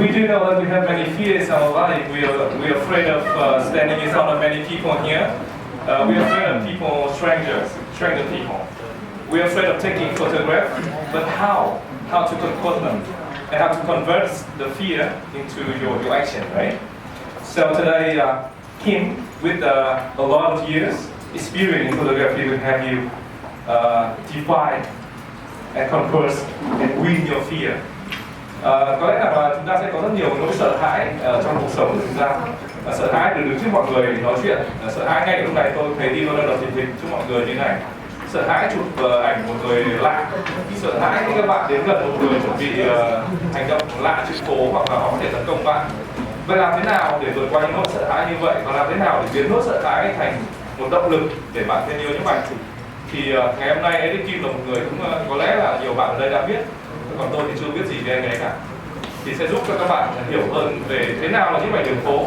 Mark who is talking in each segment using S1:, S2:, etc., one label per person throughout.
S1: We do know that we have many fears in our life. We are afraid of standing in front of many people here. We are afraid of people, stranger people. We are afraid of taking photographs, but how? How to convert them and how to convert the fear into your action, right? So today, Kim, with a lot of years experience in photography, will have you defy and conquer and win your fear. Có lẽ là chúng ta sẽ có rất nhiều nỗi sợ hãi trong cuộc sống của chúng ta. Sợ hãi được đứng trước mọi người nói chuyện. Sợ hãi ngay lúc này tôi thấy đi vào lần chụp hình trước mọi người như này. Sợ hãi chụp ảnh một người lạ. Sợ hãi khi các bạn đến gần một người chuẩn bị hành động lạ trên phố hoặc là họ có thể tấn công bạn. Vậy làm thế nào để vượt qua những nỗi sợ hãi như vậy? Và làm thế nào để biến nỗi sợ hãi thành một động lực để bạn thêm yêu những ảnh chụp? Thì ngày hôm nay Eric Kim là một người cũng có lẽ là nhiều bạn ở đây đã biết, còn tôi thì chưa biết gì về anh ấy cả. Thì sẽ giúp cho các bạn hiểu hơn về thế nào là những ảnh đường phố,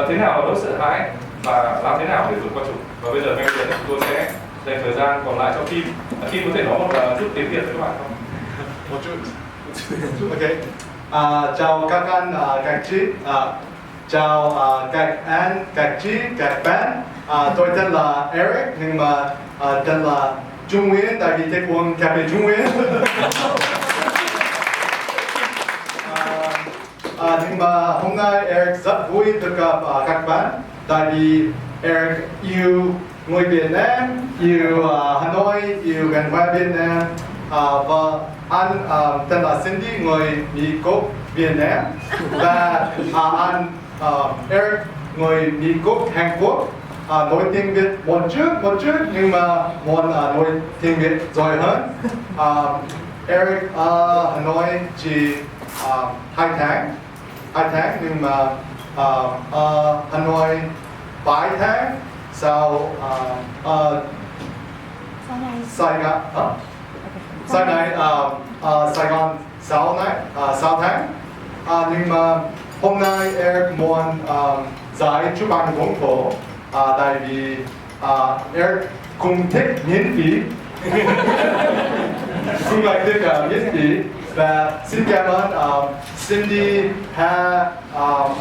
S1: thế nào là nỗi sợ hãi và làm thế nào để vượt qua chúng. Và bây giờ ngay bây giờ tôi sẽ dành thời gian còn lại cho Kim. Kim có thể nói một chút tiếng Việt với các bạn không?
S2: Một chút. Ok. Chào các anh, các chị. Chào các anh, các chị, các bạn. Tôi tên là Eric, nhưng mà tên là Trung Nguyên, tại vì thích uống cà phê Trung Nguyên. Nhưng mà hôm nay Eric rất vui được gặp các bạn, tại vì Eric yêu người Việt Nam, yêu Hà Nội, yêu gần qua Việt Nam, và anh tên là Cindy, người Mỹ gốc Việt Nam, và anh Eric, người Mỹ gốc Hàn Quốc. Nói tiếng Việt một chút, nhưng mà muốn nói tiếng Việt giỏi hơn. Eric Hà Nội chỉ 2 tháng, nhưng mà Hà Nội 7 tháng, sau Sài Gòn 6 tháng. Nhưng mà hôm nay Eric muốn giải chụp ảnh đường phố, tại vì Eric cũng thích miễn phí. Cũng lại thích miễn phí. Và xin cảm ơn Cindy, Hà,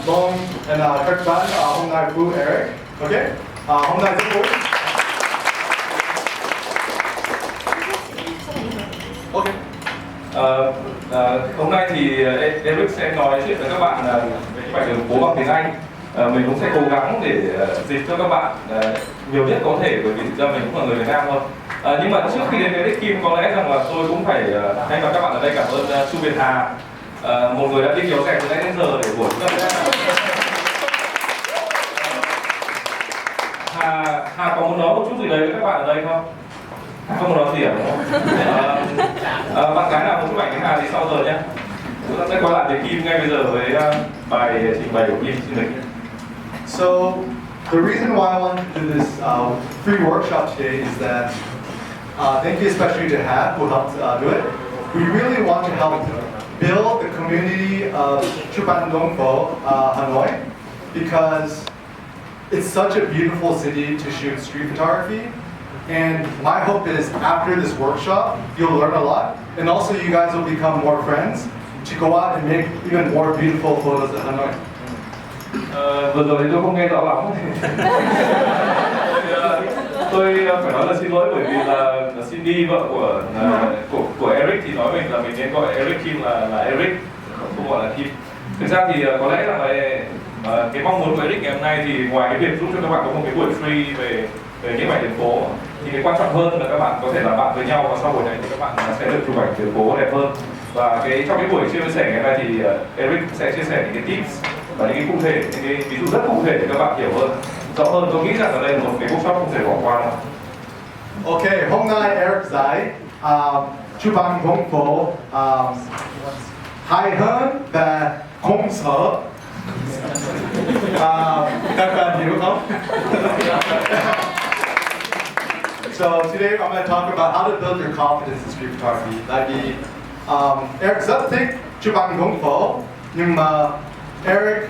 S2: Long và các bạn hôm nay với Eric. Ok? Hôm nay rất vui. Ok.
S1: Hôm nay thì Eric sẽ nói chuyện với các bạn về những ảnh đường phố bằng tiếng Anh. Mình cũng sẽ cố gắng để dịch cho các bạn nhiều nhất có thể, bởi vì thực ra mình cũng là người Việt Nam thôi. Nhưng mà trước khi đến với Eric Kim, có lẽ rằng là tôi cũng phải thay mặt các bạn ở đây cảm ơn Chu Việt Hà, một người đã đi kéo dài từ nãy đến giờ để buổi chúng ta. Hà có muốn nói một chút gì đấy với các bạn ở đây không? Không muốn nói gì à? Bạn gái nào muốn chụp ảnh với Hà thì sau giờ nhé. Chúng ta sẽ quay lại với Kim ngay bây giờ với bài trình bày của Kim. Xin mời Kim.
S2: So, the reason why I want to do this free workshop today is that thank you especially to Hat who helped do it. We really want to help build the community of Chupan Dongpo, Hanoi, because it's such a beautiful city to shoot street photography. And my hope is after this workshop, you'll learn a lot, and also you guys will become more friends to go out and make even more beautiful photos of Hanoi.
S1: Vừa rồi thì tôi không nghe rõ lắm. Tôi phải nói là xin lỗi, bởi vì là Cindy, vợ của Eric thì nói mình là mình nên gọi Eric Kim là Eric, không gọi là Kim. Thực ra thì có lẽ là cái mong muốn của Eric ngày hôm nay thì ngoài cái việc giúp cho các bạn có một cái buổi free về những ảnh đường phố, thì cái quan trọng hơn là các bạn có thể làm bạn với nhau, và sau buổi này thì các bạn sẽ được chụp ảnh đường phố đẹp hơn. Và trong cái buổi chia sẻ ngày hôm nay thì Eric sẽ chia sẻ những cái tips và những cái cụ thể, những cái ví dụ rất cụ thể để các bạn hiểu hơn, rõ hơn. Tôi nghĩ rằng ở đây là một cái workshop không thể bỏ qua đâu.
S2: Ok, hôm nay Eric giải chụp ảnh đường phố hay hơn và không sợ. Các bạn hiểu không? So today I'm going to talk about how to build your confidence in street photography. Tại vì Eric rất thích chụp ảnh đường phố, nhưng mà Eric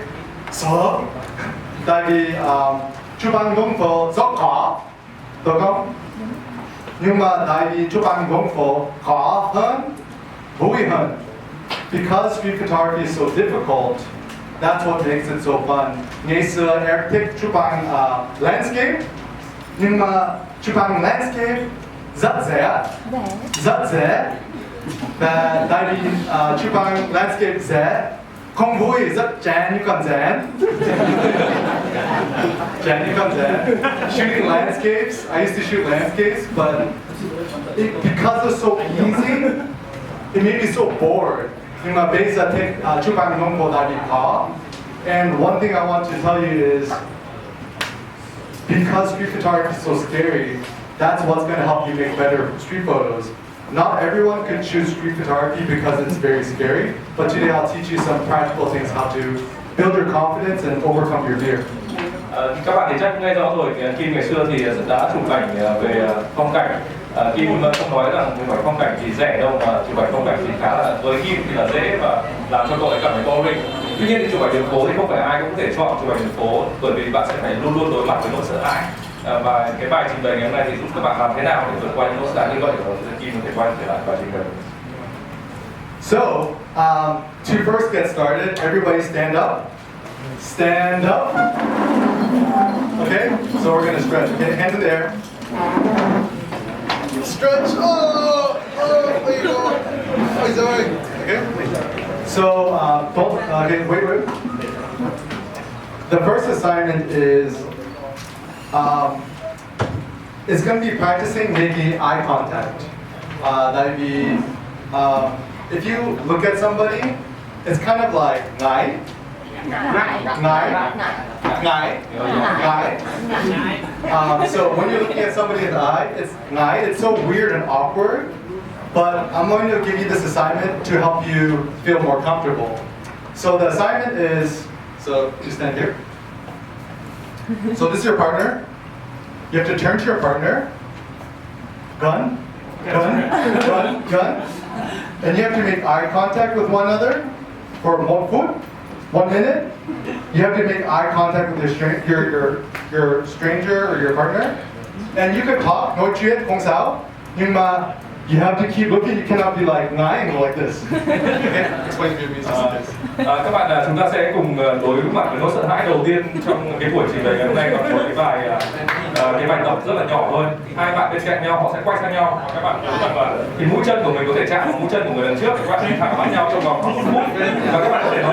S2: sợ. Tại vì chụp ảnh đường phố rất khó, đúng không? Nhưng mà tại vì chụp ảnh đường phố khó hơn, vui hơn. because street photography is so difficult, that's what makes it so fun. Ngày xưa Eric thích chụp ảnh landscape, nhưng mà chụp ảnh landscape rất dễ, rất dễ. Và tại vì chụp ảnh landscape dễ, không vui, rất chán như con rắn. Chán như con rắn. Shooting landscapes, I used to shoot landscapes, but because it's so easy, it made me so bored. Nhưng mà bây giờ thích chụp ảnh không có tại vì khó. And one thing I want to tell you is, because street photography is so scary, that's what's going to help you make better street photos. Not everyone could choose street photography because it's very scary, but today I'll teach you some practical things how to build your confidence and overcome your fear.
S1: Các bạn thì chắc nghe rõ rồi, Kim ngày xưa thì đã chụp ảnh về phong cảnh. Kim không nói rằng chụp ảnh phong cảnh thì rẻ đâu, mà chụp ảnh phong cảnh thì khá là, với Kim thì là dễ và làm cho cậu ấy cảm thấy boring. Tuy nhiên thì chụp ảnh đường phố thì không phải ai cũng có thể chọn chụp ảnh đường phố, bởi vì bạn sẽ phải luôn luôn đối mặt với nỗi sợ hãi. Và cái bài trình bày ngày hôm nay thì giúp các bạn làm thế nào để vượt qua những nỗi sợ hãi như vậy, và Kim có thể quay trở lại bài trình bày.
S2: So, to first get started, everybody stand up. Stand up. Okay, so we're going to stretch. Okay, hands in the air. Stretch. Oh, there you go. Oh, sorry. Okay. So, okay, wait. The first assignment is, it's going to be practicing making eye contact. That'd be, if you look at somebody, it's kind of like ngai. So when you're looking at somebody in the eye, it's ngai. It's so weird and awkward. But I'm going to give you this assignment to help you feel more comfortable. So the assignment is, so you stand here. So this is your partner. You have to turn to your partner. Gun. And you have to make eye contact with one another for 1 minute. You have to make eye contact with your stranger or your partner. And you can talk, nói chuyện, không sao. Nhưng mà you have to keep looking. You cannot be like nine and go like this. Okay? Explain to me.
S1: Các bạn, chúng ta sẽ cùng đối mặt với nỗi sợ hãi đầu tiên trong cái buổi trình bày ngày hôm nay, còn một cái bài tập rất là nhỏ thôi. Hai bạn bên cạnh nhau, họ sẽ quay sang nhau. Các bạn nhớ rằng là cái mũi chân của mình có thể chạm vào mũi chân của người lần trước. Các bạn đi thẳng mắt nhau trong vòng khoảng 1 phút và các bạn có thể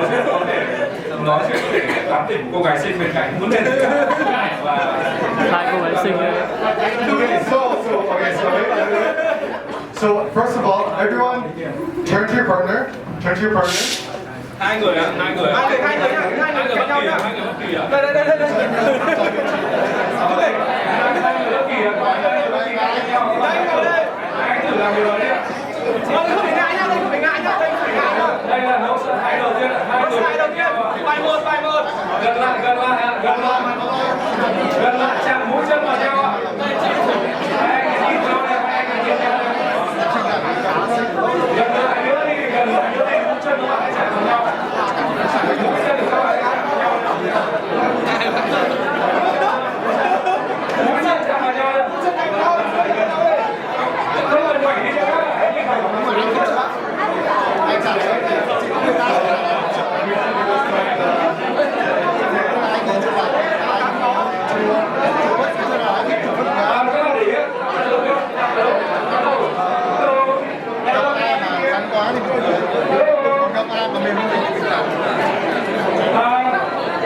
S1: nói chuyện, có thể tán tỉnh cô gái xinh bên cạnh, muốn lên tất cả.
S3: Hai cô gái xinh đấy.
S2: So first of all, everyone, turn to your partner. Turn to your partner.
S1: Hai người bất kỳ ạ. Đây. Đây là nỗi sợ hãi đầu tiên. Bài một. Gần lại, chạm mũi chân vào nhau ạ. Gần lại nữa đi, mũi chân các bạn hãy chạm vào nhau. Mũi chân của các bạn hãy chạm vào nhau. Mũi chân chạm vào nhau. Không cần quẩy đi cho các bạn.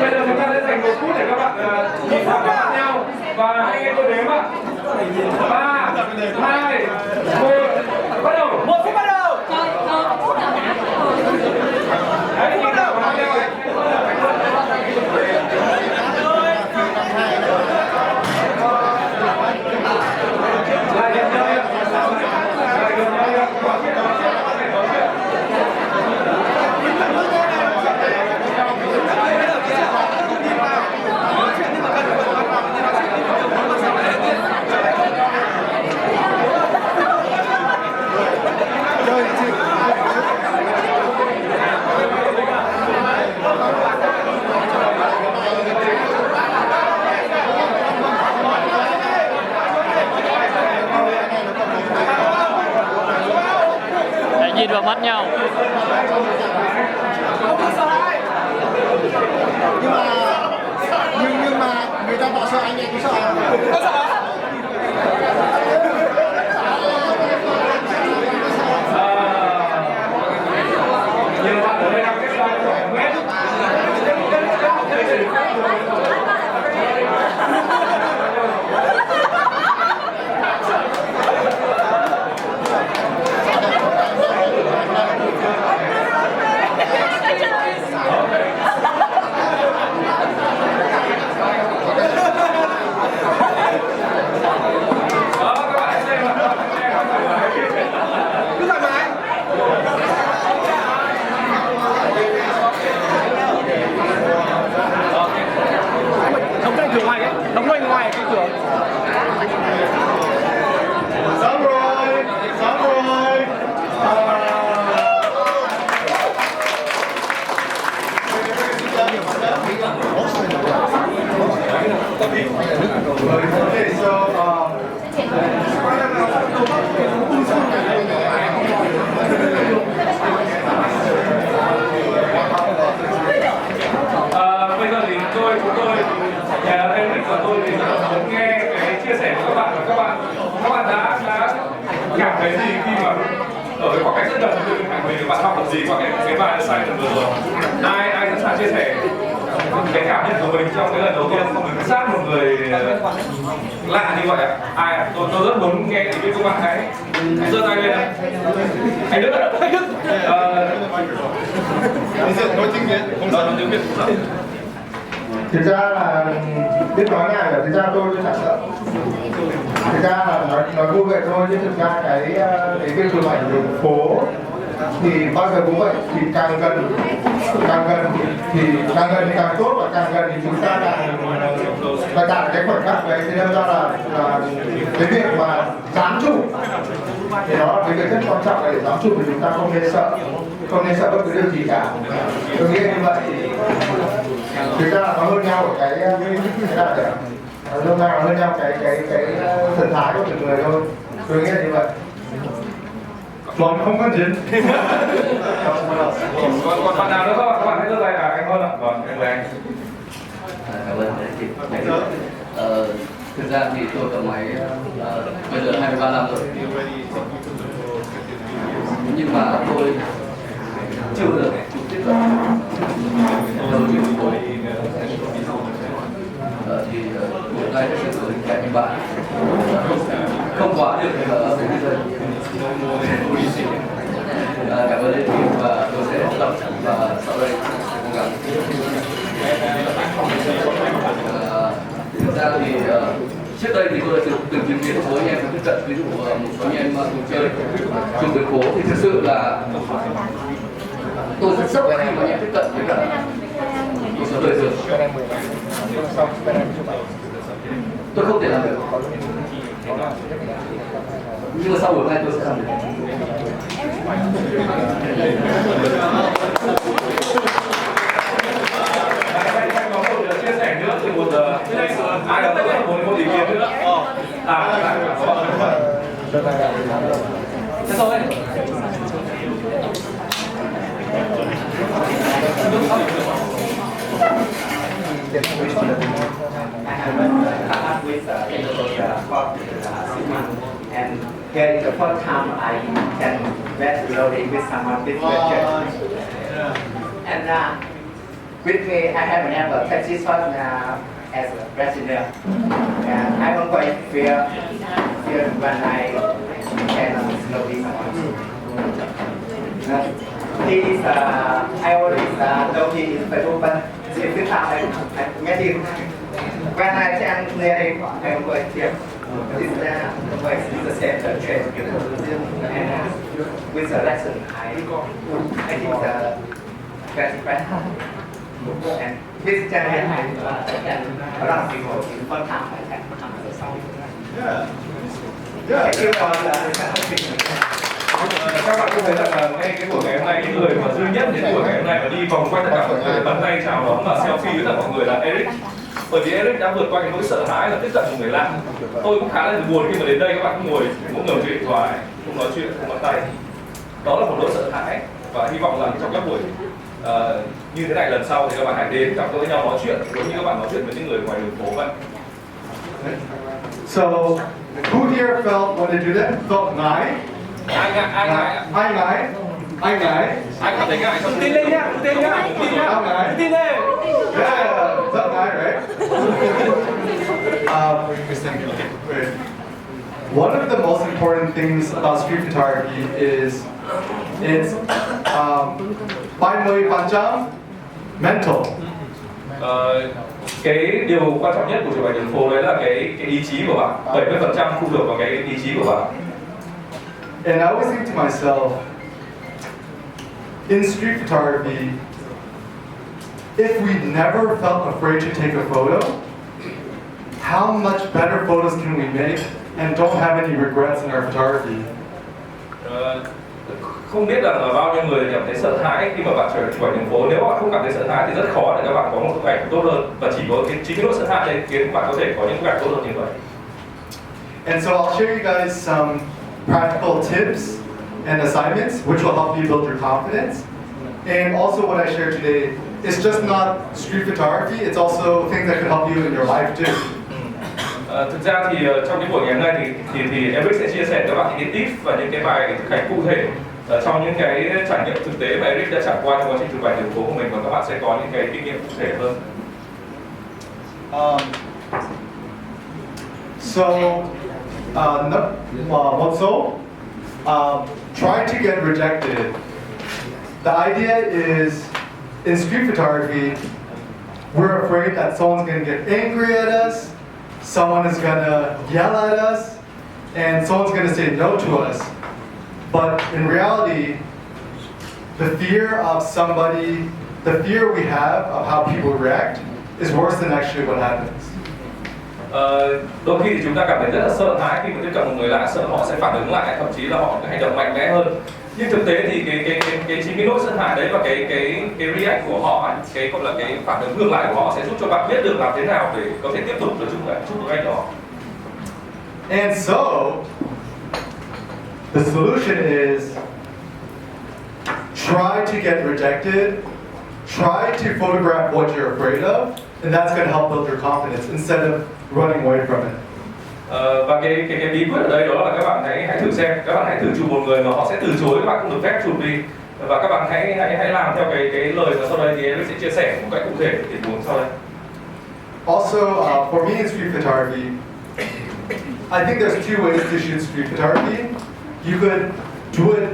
S1: Bây giờ chúng ta sẽ dành 1 phút để các bạn nhìn thẳng vào mắt nhau và hãy nghe tôi đếm ạ. 3, 2, 1, bắt đầu.
S3: 1 phút bắt đầu.
S1: Hãy nhìn thẳng vào mắt nhau. Lại gần nhau nhé.
S3: nhìn vào mắt nhau.
S4: Nhưng mà người ta bỏ sợ anh ấy cũng sợ à? Có sợ à?
S1: Nhiều bạn ở đây đang kết giao khỏe mét.
S4: Cứ thoải mái. Đóng cánh cửa ngoài cái, đóng ngoài cái cửa.
S2: Xong rồi, xong rồi. Okay, so
S1: Bây giờ thì chúng tôi Eric và tôi thì rất là muốn nghe cái chia sẻ của các bạn, và các bạn đã cảm thấy gì khi mà ở cái khoảng cách rất gần với các bạn học được gì qua cái bài assignment vừa rồi. Ai sẵn sàng chia sẻ cái cảm nhận của mình trong cái lần đầu tiên mình sát một người lạ như vậy ạ? Ai ạ? Tôi rất muốn nghe ý kiến của bạn ấy. Giơ tay lên ạ. Anh Đức ạ. Anh Đức.
S2: nói tiếng Việt.
S1: Nói tiếng Việt cũng được.
S2: Thực ra là biết nói ngay là thực ra tôi chẳng sợ. Thực ra là nói vui vậy thôi, chứ thực ra cái việc chụp ảnh đường phố thì bao giờ cũng vậy, thì càng gần thì càng tốt, và càng gần thì chúng ta càng đạt cái khoảnh khắc đấy. Thế nên ra là cái việc mà dám chụp thì nó là cái việc rất quan trọng, để dám chụp thì chúng ta không nên sợ bất cứ điều gì cả. Tôi nghĩ như vậy. Thực ra là nó hơn nhau ở cái nào nhỉ? Nó hơn nhau cái thần thái của từng người thôi. Tôi nghĩ là như vậy. Còn không có chuyện.
S1: Còn bạn nào nữa không? Các bạn hãy giơ tay là anh hơn ạ. Vâng, em mời anh.
S5: Cảm ơn chị. Thực ra thì tôi cầm máy bây giờ 23 năm rồi, nhưng mà tôi chưa được chụp tiếp cận đầu tiên của thì hôm nay sẽ gửi hẹn các bạn không quá được bây giờ. Cảm ơn anh và tôi sẽ tập và sau đây sẽ cố gắng. Thực ra thì trước đây thì tôi đã từng chứng kiến với anh em tiếp cận, ví dụ một số anh em cùng chơi chung đường phố, thì thực sự là tôi rất sốc khi mà anh em tiếp cận với cả một số đời thường. Tôi không thể làm được, nhưng mà sau buổi hôm nay tôi sẽ làm được.
S1: Anh có một chia sẻ nữa từ một ai đó một ý kiến nữa. Thế thôi.
S6: And here is the first time I can get loading with someone with church. And with me, I have never taxi shop as a resident. And I don't quite fear when I can slowly someone. He is, I always know he is very but this time I met him. When I stand near him, I am quite fear. This is the same train, and with the lesson, I think the best friend. And this channel, I can run people in one time. I can come to the song. Thank you for the
S1: Các bạn có thấy rằng là ngay cái buổi ngày hôm nay, cái người mà duy nhất đến buổi ngày hôm nay mà đi vòng quanh tất cả mọi người, bắn tay chào đón và selfie với tất cả mọi người là Eric. Bởi vì Eric đã vượt qua cái nỗi sợ hãi là tiếp cận một người lạ. Tôi cũng khá là buồn khi mà đến đây các bạn cũng ngồi chuyện điện thoại, không nói chuyện, không bắt tay. Đó là một nỗi sợ hãi và hy vọng là trong các buổi như thế này lần sau thì các bạn hãy đến gặp gỡ nhau nói chuyện giống như các bạn nói chuyện với những người ngoài đường phố vậy.
S2: So, who here felt when they do that? Felt ngái?
S1: Ai ngại?
S2: Ai ngái? Ai ngái?
S1: Ai cảm thấy ngại không?
S4: Tin lên nhá, tin nhá, tin nhá.
S2: Ai ngái?
S4: Tin lên.
S2: Yeah, felt ngái, right? Wait. One of the most important things about street photography is it's 30% mental.
S1: Cái điều quan trọng nhất của chụp ảnh đường phố đấy là cái ý chí của bạn. 70% phụ thuộc vào cái ý chí của bạn.
S2: And I always think to myself, in street photography, if we never felt afraid to take a photo, how much better photos can we make and don't have any regrets in our photography?
S1: Không biết rằng là bao nhiêu người cảm thấy sợ hãi khi mà bạn chụp ảnh đường phố. Nếu bạn không cảm thấy sợ hãi thì rất khó để các bạn có một bức ảnh tốt hơn, và chỉ có chính cái nỗi sợ hãi đấy khiến bạn có thể có những bức ảnh tốt hơn như vậy.
S2: And so I'll share you guys some practical tips and assignments which will help you build your confidence. And also what I share today is just not street photography, it's also things that can help you in your life too.
S1: Thực ra thì trong cái buổi ngày hôm nay thì Eric sẽ chia sẻ với các bạn những cái tips và những cái bài thực hành cụ thể trong những cái trải nghiệm thực tế mà Eric đã trải qua trong quá trình chụp ảnh đường phố của mình, và các bạn sẽ có những cái kinh nghiệm cụ thể hơn.
S2: Try to get rejected. The idea is, in street photography, we're afraid that someone's going to get angry at us, someone is going to yell at us, and someone's going to say no to us. But in reality, the fear we have of how people react is worse than actually what happens.
S1: Đôi khi thì chúng ta cảm thấy rất là sợ hãi khi mà tiếp cận một người lạ, sợ họ sẽ phản ứng lại, thậm chí là họ có hành động mạnh mẽ hơn. Nhưng thực tế thì cái chính cái nỗi sợ hãi đấy và cái react của họ, cái gọi là cái phản ứng ngược lại của họ sẽ giúp cho bạn biết được làm thế nào để có thể tiếp tục được chụp bức ảnh đó.
S2: And so, the solution is try to get rejected, try to photograph what you're afraid of, and that's going to help build your confidence instead of running away from it.
S1: Và cái bí quyết ở đây đó là các bạn hãy thử xem, các bạn hãy thử chụp một người mà họ sẽ từ chối, các bạn không được phép chụp đi, và các bạn hãy làm theo cái lời mà sau đây thì em sẽ chia sẻ một cách cụ thể tình huống sau đây.
S2: Also, for me in street photography, I think there's two ways to shoot street photography. You could do it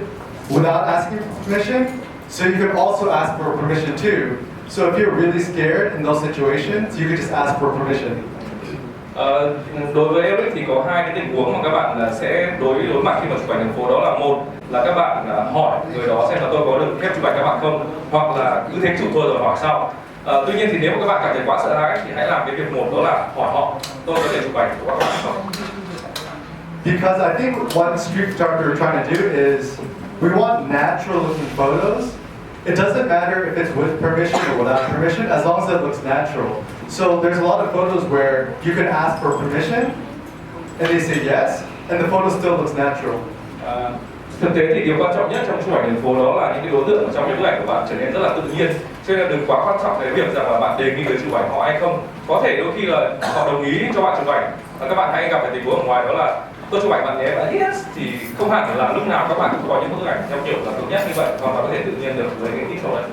S2: without asking permission, so you could also ask for permission too. So if you're really scared in those situations, you could just ask for permission.
S1: Đối với Eric thì có hai cái tình huống mà các bạn sẽ đối mặt khi mà chụp ảnh đường phố, đó là một là các bạn hỏi người đó xem là tôi có được phép chụp ảnh các bạn không, hoặc là cứ thế chụp thôi rồi hỏi sau. Tuy nhiên thì nếu mà các bạn cảm thấy quá sợ hãi thì hãy làm cái việc một, đó là hỏi họ tôi có thể chụp ảnh của các bạn không.
S2: Because I think what street photography we're trying to do is we want natural looking photos. It doesn't matter if it's with permission or without permission, as long as it looks natural. So there's a lot of photos where you can ask for permission and they say yes, and the photo still looks natural.
S1: Thực tế thì điều quan trọng nhất trong chụp ảnh đường phố đó là những cái đối tượng trong những bức ảnh của bạn trở nên rất là tự nhiên, cho nên là đừng quá quan trọng cái việc rằng là bạn đề nghị người chụp ảnh họ hay không. Có thể đôi khi là họ đồng ý cho bạn chụp ảnh, và các bạn hay gặp phải tình huống ở ngoài đó là tôi chụp ảnh bạn nhé, và yes, thì không hẳn là lúc nào các bạn cũng có những bức ảnh theo kiểu là tự nhất như vậy, hoặc là có thể tự nhiên được với những tip sau đây.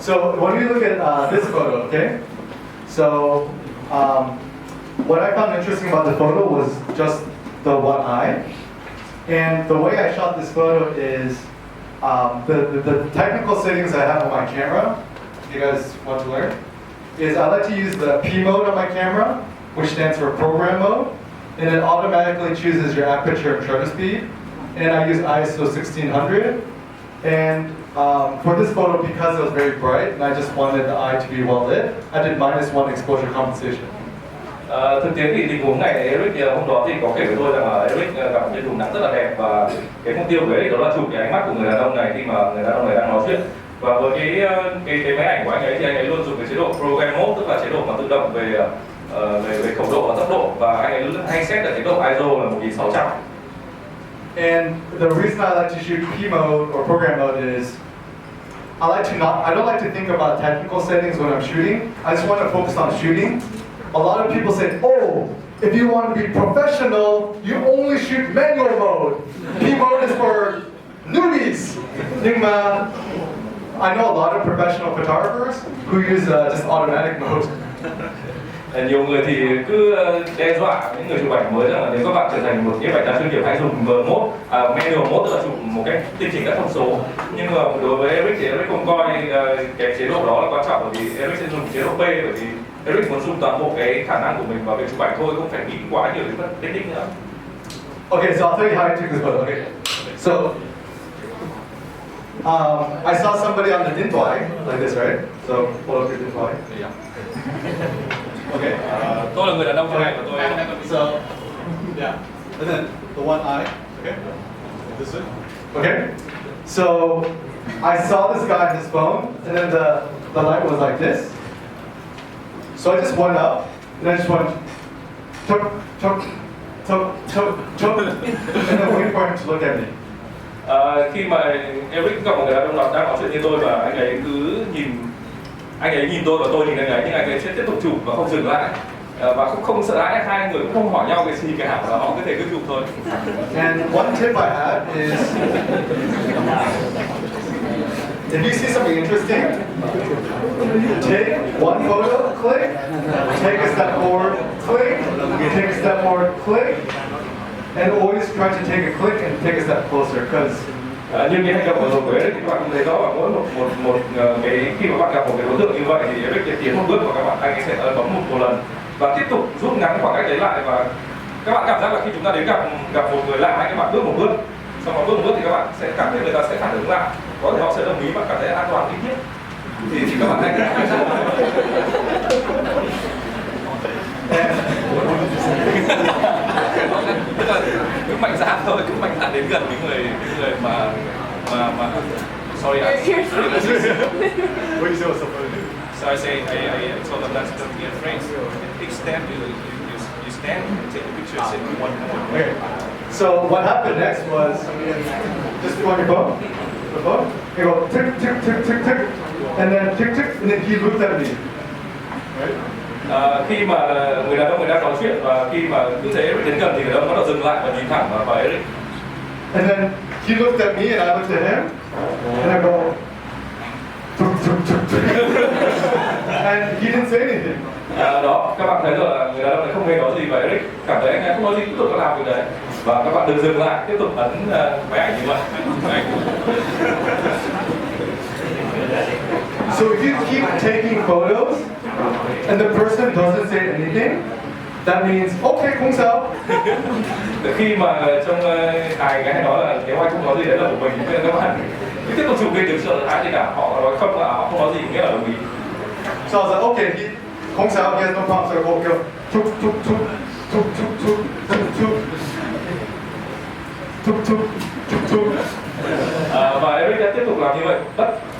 S2: So when we look at this photo, okay? So what I found interesting about the photo was just the one eye. And the way I shot this photo is the technical settings I have on my camera, if you guys want to learn, is I like to use the P mode on my camera, which stands for program mode, and it automatically chooses your aperture and shutter speed. And I use ISO 1600. And for this photo, because it was very bright and I just wanted the eye to be well lit, I did -1 exposure compensation.
S1: Thực tế thì tình huống này Eric hôm đó thì có kể với tôi rằng là Eric gặp một cái vùng nắng rất là đẹp, và cái mục tiêu của Eric đó là chụp cái ánh mắt của người đàn ông này khi mà người đàn ông này đang nói chuyện. Và với cái máy ảnh của anh ấy thì anh ấy luôn dùng cái chế độ program mode, tức là chế độ mà tự động về khẩu độ và tốc độ, và anh ấy hay set ở chế độ ISO là 1600.
S2: And the reason I like to shoot P mode or program mode is I don't like to think about technical settings when I'm shooting. I just want to focus on shooting. A lot of people say, oh, if you want to be professional, you only shoot manual mode. P mode is for newbies. Nhưng mà I know a lot of professional photographers who use just automatic mode.
S1: Nhiều người thì cứ đe dọa những người chụp ảnh mới rằng là nếu các bạn trở thành một nhiếp ảnh gia chuyên nghiệp hãy dùng manual mode, tức là chụp một cách tinh chỉnh các thông số. Nhưng mà đối với Eric thì Eric không coi cái chế độ đó là quan trọng, bởi vì Eric sẽ dùng chế độ P, bởi vì Eric muốn dùng toàn bộ cái khả năng của mình vào việc chụp ảnh thôi, không phải nghĩ quá nhiều đến các technique nữa.
S2: Okay, so I'll tell you how I took this photo. Okay, so I saw somebody on the Dintwai like this, right? So hold up your Dintwai. Okay.
S1: Tôi là người đàn ông trong này và tôi.
S2: So yeah, and then the one eye. Okay, this way. Okay. So I saw this guy on his phone, and then the light was like this. So I just went up, and I just went, tuk, tuk, tuk, tuk, tuk, and then wait for him to look at me.
S1: Khi mà Eric gặp một người đàn ông đang nói chuyện như tôi và anh ấy cứ anh ấy nhìn tôi và tôi nhìn anh ấy, nhưng anh ấy sẽ tiếp tục chụp và không dừng lại và không sợ hãi, hai người cũng không hỏi nhau cái gì cả, và họ có thể cứ chụp thôi.
S2: And one tip I have is, if you see something interesting, take one photo, click, take a step forward, click, take a step forward, click, and always try to take a click and take a step closer, because
S1: như cái hành động vừa rồi của Eric thì các bạn cũng thấy rõ là mỗi một cái khi mà bạn gặp một cái đối tượng như vậy thì Eric sẽ tiến một bước và các bạn anh ấy sẽ bấm một lần và tiếp tục rút ngắn khoảng cách đấy lại, và các bạn cảm giác là khi chúng ta đến gặp một người lạ, các bạn bước một bước, xong rồi bước một bước thì các bạn sẽ cảm thấy người ta sẽ phản ứng lại, có thể họ sẽ đồng ý và cảm thấy an toàn ít nhất thì các bạn hãy cứ mạnh dạn thôi, cứ mạnh dạn đến gần những người mà sorry,
S2: what do you say was so funny?
S1: so I say I told them not to be afraid. Take stand, you stand, take a picture, say one.
S2: Okay. So what happened next was just on your phone, the phone. You go tick tick tick tick tick, and then tick tick, and then he looked at me. Right?
S1: Khi mà người đàn ông người đang nói chuyện và khi mà cứ thấy Eric đến gần thì người đàn ông bắt đầu dừng lại và nhìn thẳng vào Eric.
S2: And then he looked at me and I looked at him, and I go, tuk, tuk, tuk, tuk. And he didn't say anything.
S1: Đó, các bạn thấy rồi là người đàn ông này không hề nói gì và Eric cảm thấy anh ấy không nói gì, tiếp tục làm việc đấy. Và các bạn đừng dừng lại, tiếp tục ấn máy ảnh như vậy.
S2: So if you keep taking photos and the person doesn't say anything, that means okay, không sao.
S1: Khi mà trong ai cái hay nói là nếu anh không nói gì đấy là của mình, nên các bạn cứ tiếp tục chụp đi, đừng sợ hãi gì cả. Họ nói không là họ không nói gì nghĩa là đồng ý.
S2: So I was like, okay, không sao, he has no problem. So I go, tuk tuk tuk tuk tuk tuk tuk tuk tuk tuk tuk tuk.
S1: Và Eric đã tiếp tục làm như vậy,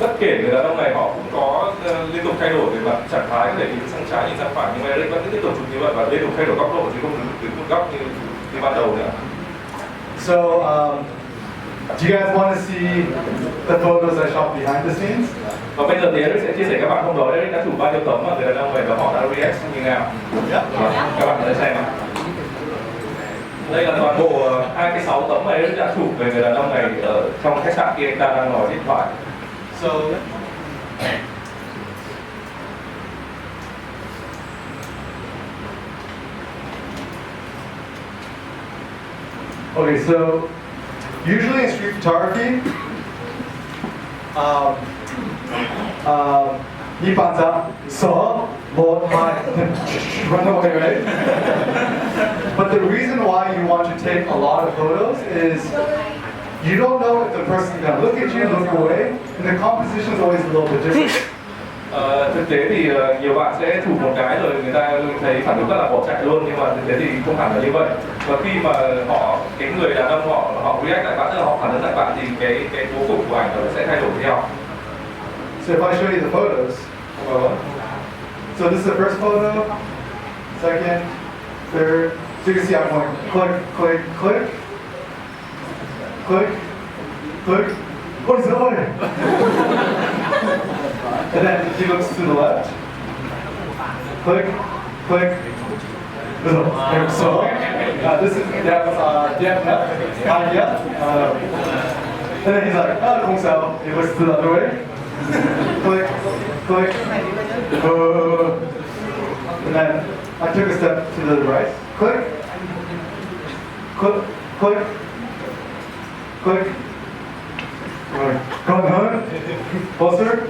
S1: bất kể người đàn ông này họ cũng có liên tục thay đổi về mặt trạng thái, có thể nhìn sang trái nhìn sang phải, nhưng mà Eric vẫn cứ tiếp tục chụp như vậy và liên tục thay đổi góc độ chứ không đứng một góc như ban đầu nữa.
S2: So do you guys want to see the photos I shot behind the scenes?
S1: Và bây giờ thì Eric sẽ chia sẻ các bạn hôm đó Eric đã chụp bao nhiêu tấm mà người đàn ông này và họ đã react như nào. Các bạn có thể xem. Đây là toàn bộ 26 tấm mà Eric đã chụp về người đàn ông này ở trong khách sạn khi anh ta đang nói điện thoại.
S2: So okay, so usually in street photography, you find out so run away, right? But the reason why you want to take a lot of photos is you don't know if the person's gonna look at you, look away, and the composition is always a little bit different.
S1: Thực tế thì nhiều bạn sẽ chụp một cái rồi người ta thấy phản ứng rất là bỏ chạy luôn, nhưng mà thực tế thì không hẳn là như vậy. Và khi mà cái người đàn ông họ react lại bạn, tức là họ phản ứng lại bạn, thì cái bố cục của ảnh nó sẽ thay đổi theo.
S2: So if I show you the photos, so this is the first photo, second, third. So you can see I'm going click, click, click. click, click. What is going? And then he looks to the left. Click, click. So this is Vietnam. And then he's like, oh, Kung Sao. He looks to the other way. Click, click. And then I took a step to the right. Click, click, click, click. Come on, closer.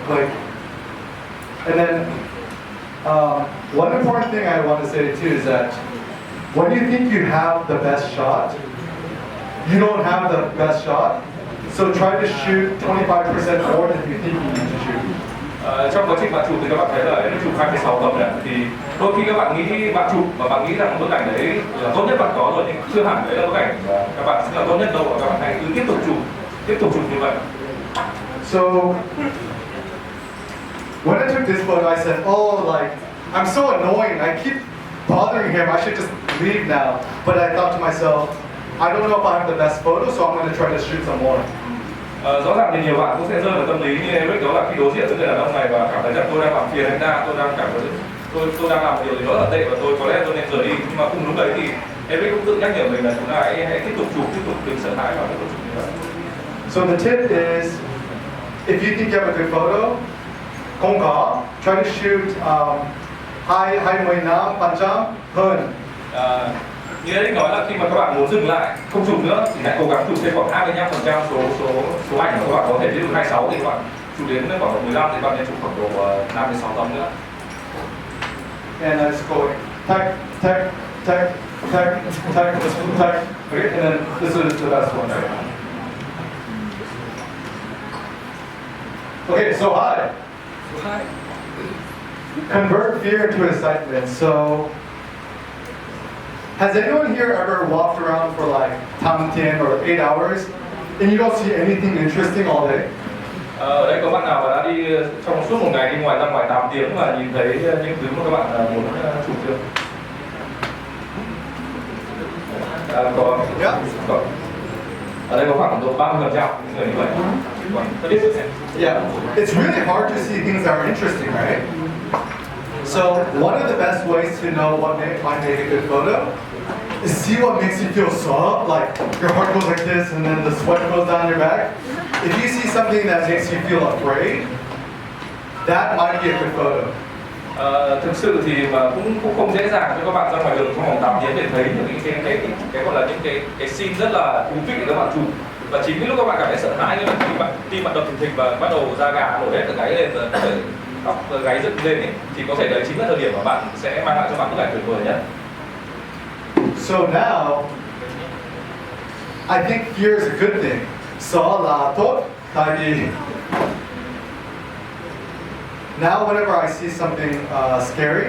S2: Click. And then one important thing I want to say too is that when you think you have the best shot, you don't have the best shot. So try to shoot 25% more than you think you need to shoot.
S1: Trong quá trình bạn chụp thì các bạn thấy là chụp 26 tấm này thì đôi khi các bạn nghĩ bạn chụp và bạn nghĩ rằng bức ảnh đấy là tốt nhất bạn có rồi nhưng chưa hẳn đấy là bức ảnh các bạn sẽ là tốt nhất đâu, và các bạn hãy cứ tiếp tục chụp như vậy.
S2: So when I took this photo, I said, oh, like, I'm so annoying. I keep bothering him. I should just leave now. But I thought to myself, I don't know if I have the best photo, so I'm going to try to shoot some more.
S1: Rõ ràng thì nhiều bạn cũng sẽ rơi vào tâm lý như Eric, đó là khi đối diện với người đàn ông này và cảm thấy rằng tôi đang làm phiền anh ta, tôi đang cảm thấy tôi đang làm điều gì đó là tệ và tôi có lẽ tôi nên rời đi. Nhưng mà cùng lúc đấy thì Eric cũng tự nhắc nhở mình là chúng ta hãy tiếp tục chụp, tiếp tục đừng sợ hãi và tiếp tục chụp như vậy.
S2: So the tip is, if you think you have a good photo, không có, try to shoot 25% hơn.
S1: Như Eric nói là khi mà các bạn muốn dừng lại, không chụp nữa thì hãy cố gắng chụp thêm khoảng 25% số ảnh mà các bạn có thể, ví dụ 26 thì các bạn chụp đến khoảng 15 thì bạn nên chụp khoảng độ 5 đến 6 tấm nữa.
S2: And I just go tech, tech, tech, tech, tech, tech. Okay, and then this is the best one, right? Okay, so hi. Convert fear into excitement. So, has anyone here ever walked around for like 10 or 8 hours and you don't see anything interesting all day?
S1: Ở đây có bạn nào mà đã đi trong suốt một ngày đi ngoài ra ngoài 8 tiếng và nhìn thấy những thứ mà các bạn muốn chụp chưa? Có. Có. Ở đây có khoảng độ 30% những người như vậy.
S2: Yeah, it's really hard to see things that are interesting, right? So one of the best ways to know what might make a good photo is see what makes you feel soft, like your heart goes like this and then the sweat goes down your back. If you see something that makes you feel afraid, that might be a good photo.
S1: Thực sự thì mà cũng không dễ dàng cho các bạn ra ngoài đường trong vòng 8 tiếng để thấy những cái gọi là những cái scene rất là thú vị để các bạn chụp. Và chính cái lúc các bạn cảm thấy sợ hãi như là khi bạn tim bạn đập thình thịch và bắt đầu da gà nổi hết từ gáy lên và tóc gáy dựng lên ấy, thì có thể đấy chính là thời điểm mà bạn sẽ mang lại cho bạn bức ảnh tuyệt vời nhất.
S2: So now, I think fear is a good thing. So là tốt, tại vì now whenever I see something scary,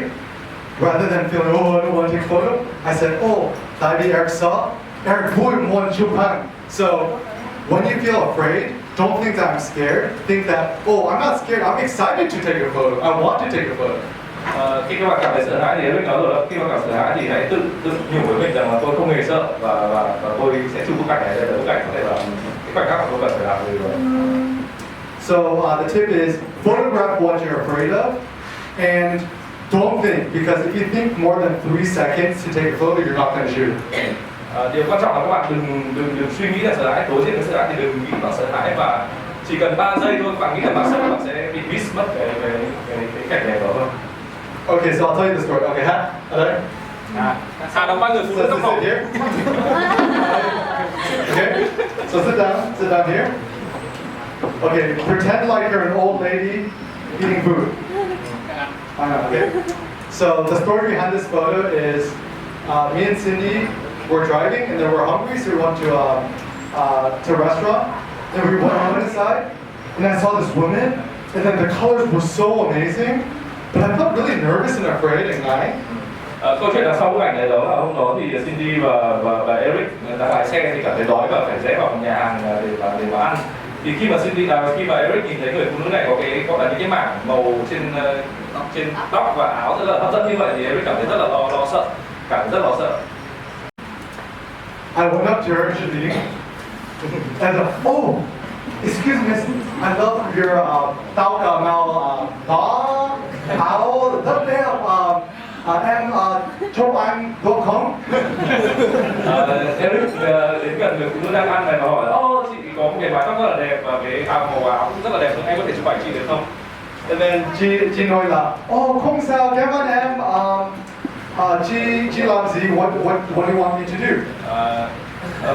S2: rather than feeling, oh, I don't want to take a photo, I said, oh, tại vì Eric saw, Eric vui muốn chụp ảnh. So when you feel afraid, don't think that I'm scared. Think that, oh, I'm not scared, I'm excited to take a photo. I want to take a photo.
S1: Khi các bạn cảm thấy sợ hãi thì Eric nói rồi đó, khi mà cảm sợ hãi thì hãy tự nhủ với mình rằng là tôi không hề sợ và tôi sẽ chụp bức ảnh này, đây là bức ảnh có thể là cái khoảnh khắc mà tôi cần phải làm gì rồi.
S2: So the tip is photograph what you're afraid of and don't think, because if you think more than 3 seconds to take a photo, you're not going to shoot.
S1: Điều quan trọng là các bạn đừng suy nghĩ là sợ hãi, đối diện với sợ hãi thì đừng nghĩ là sợ hãi, và chỉ cần 3 giây thôi các bạn nghĩ là bạn sợ, bạn sẽ bị miss mất cái cảnh đẹp đó thôi.
S2: Okay, so I'll tell you the story. Okay, ở đây.
S1: Đóng vai người phụ nữ trong phòng.
S2: Here. Okay, so sit down here. Okay, pretend like you're an old lady eating food. Okay. So the story behind this photo is me and Cindy were driving and then we're hungry, so we went to a restaurant. And we went inside, and I saw this woman, and then the colors were so amazing, but I felt really nervous and afraid and ngại.
S1: Câu chuyện đằng sau bức ảnh này đó là hôm đó thì Cindy và Eric đang lái xe thì cảm thấy đói và phải rẽ vào một nhà hàng để mà ăn. Thì khi mà Eric nhìn thấy người phụ nữ này có gọi là những cái mảng màu trên tóc và áo rất là hấp dẫn như vậy thì Eric cảm thấy rất là lo sợ, cảm thấy rất lo sợ.
S2: I went up to her, she's eating, and oh, excuse me, I love your tao cà mau đó áo rất đẹp, em chụp anh được không?
S1: Eric đến gần người phụ nữ đang ăn này và hỏi ô chị có một cái mái tóc rất là đẹp và cái màu áo cũng rất là đẹp, anh có thể chụp ảnh chị được không?
S2: And then chị nói là không sao, cảm ơn em. Chị làm gì? What do you want me to do?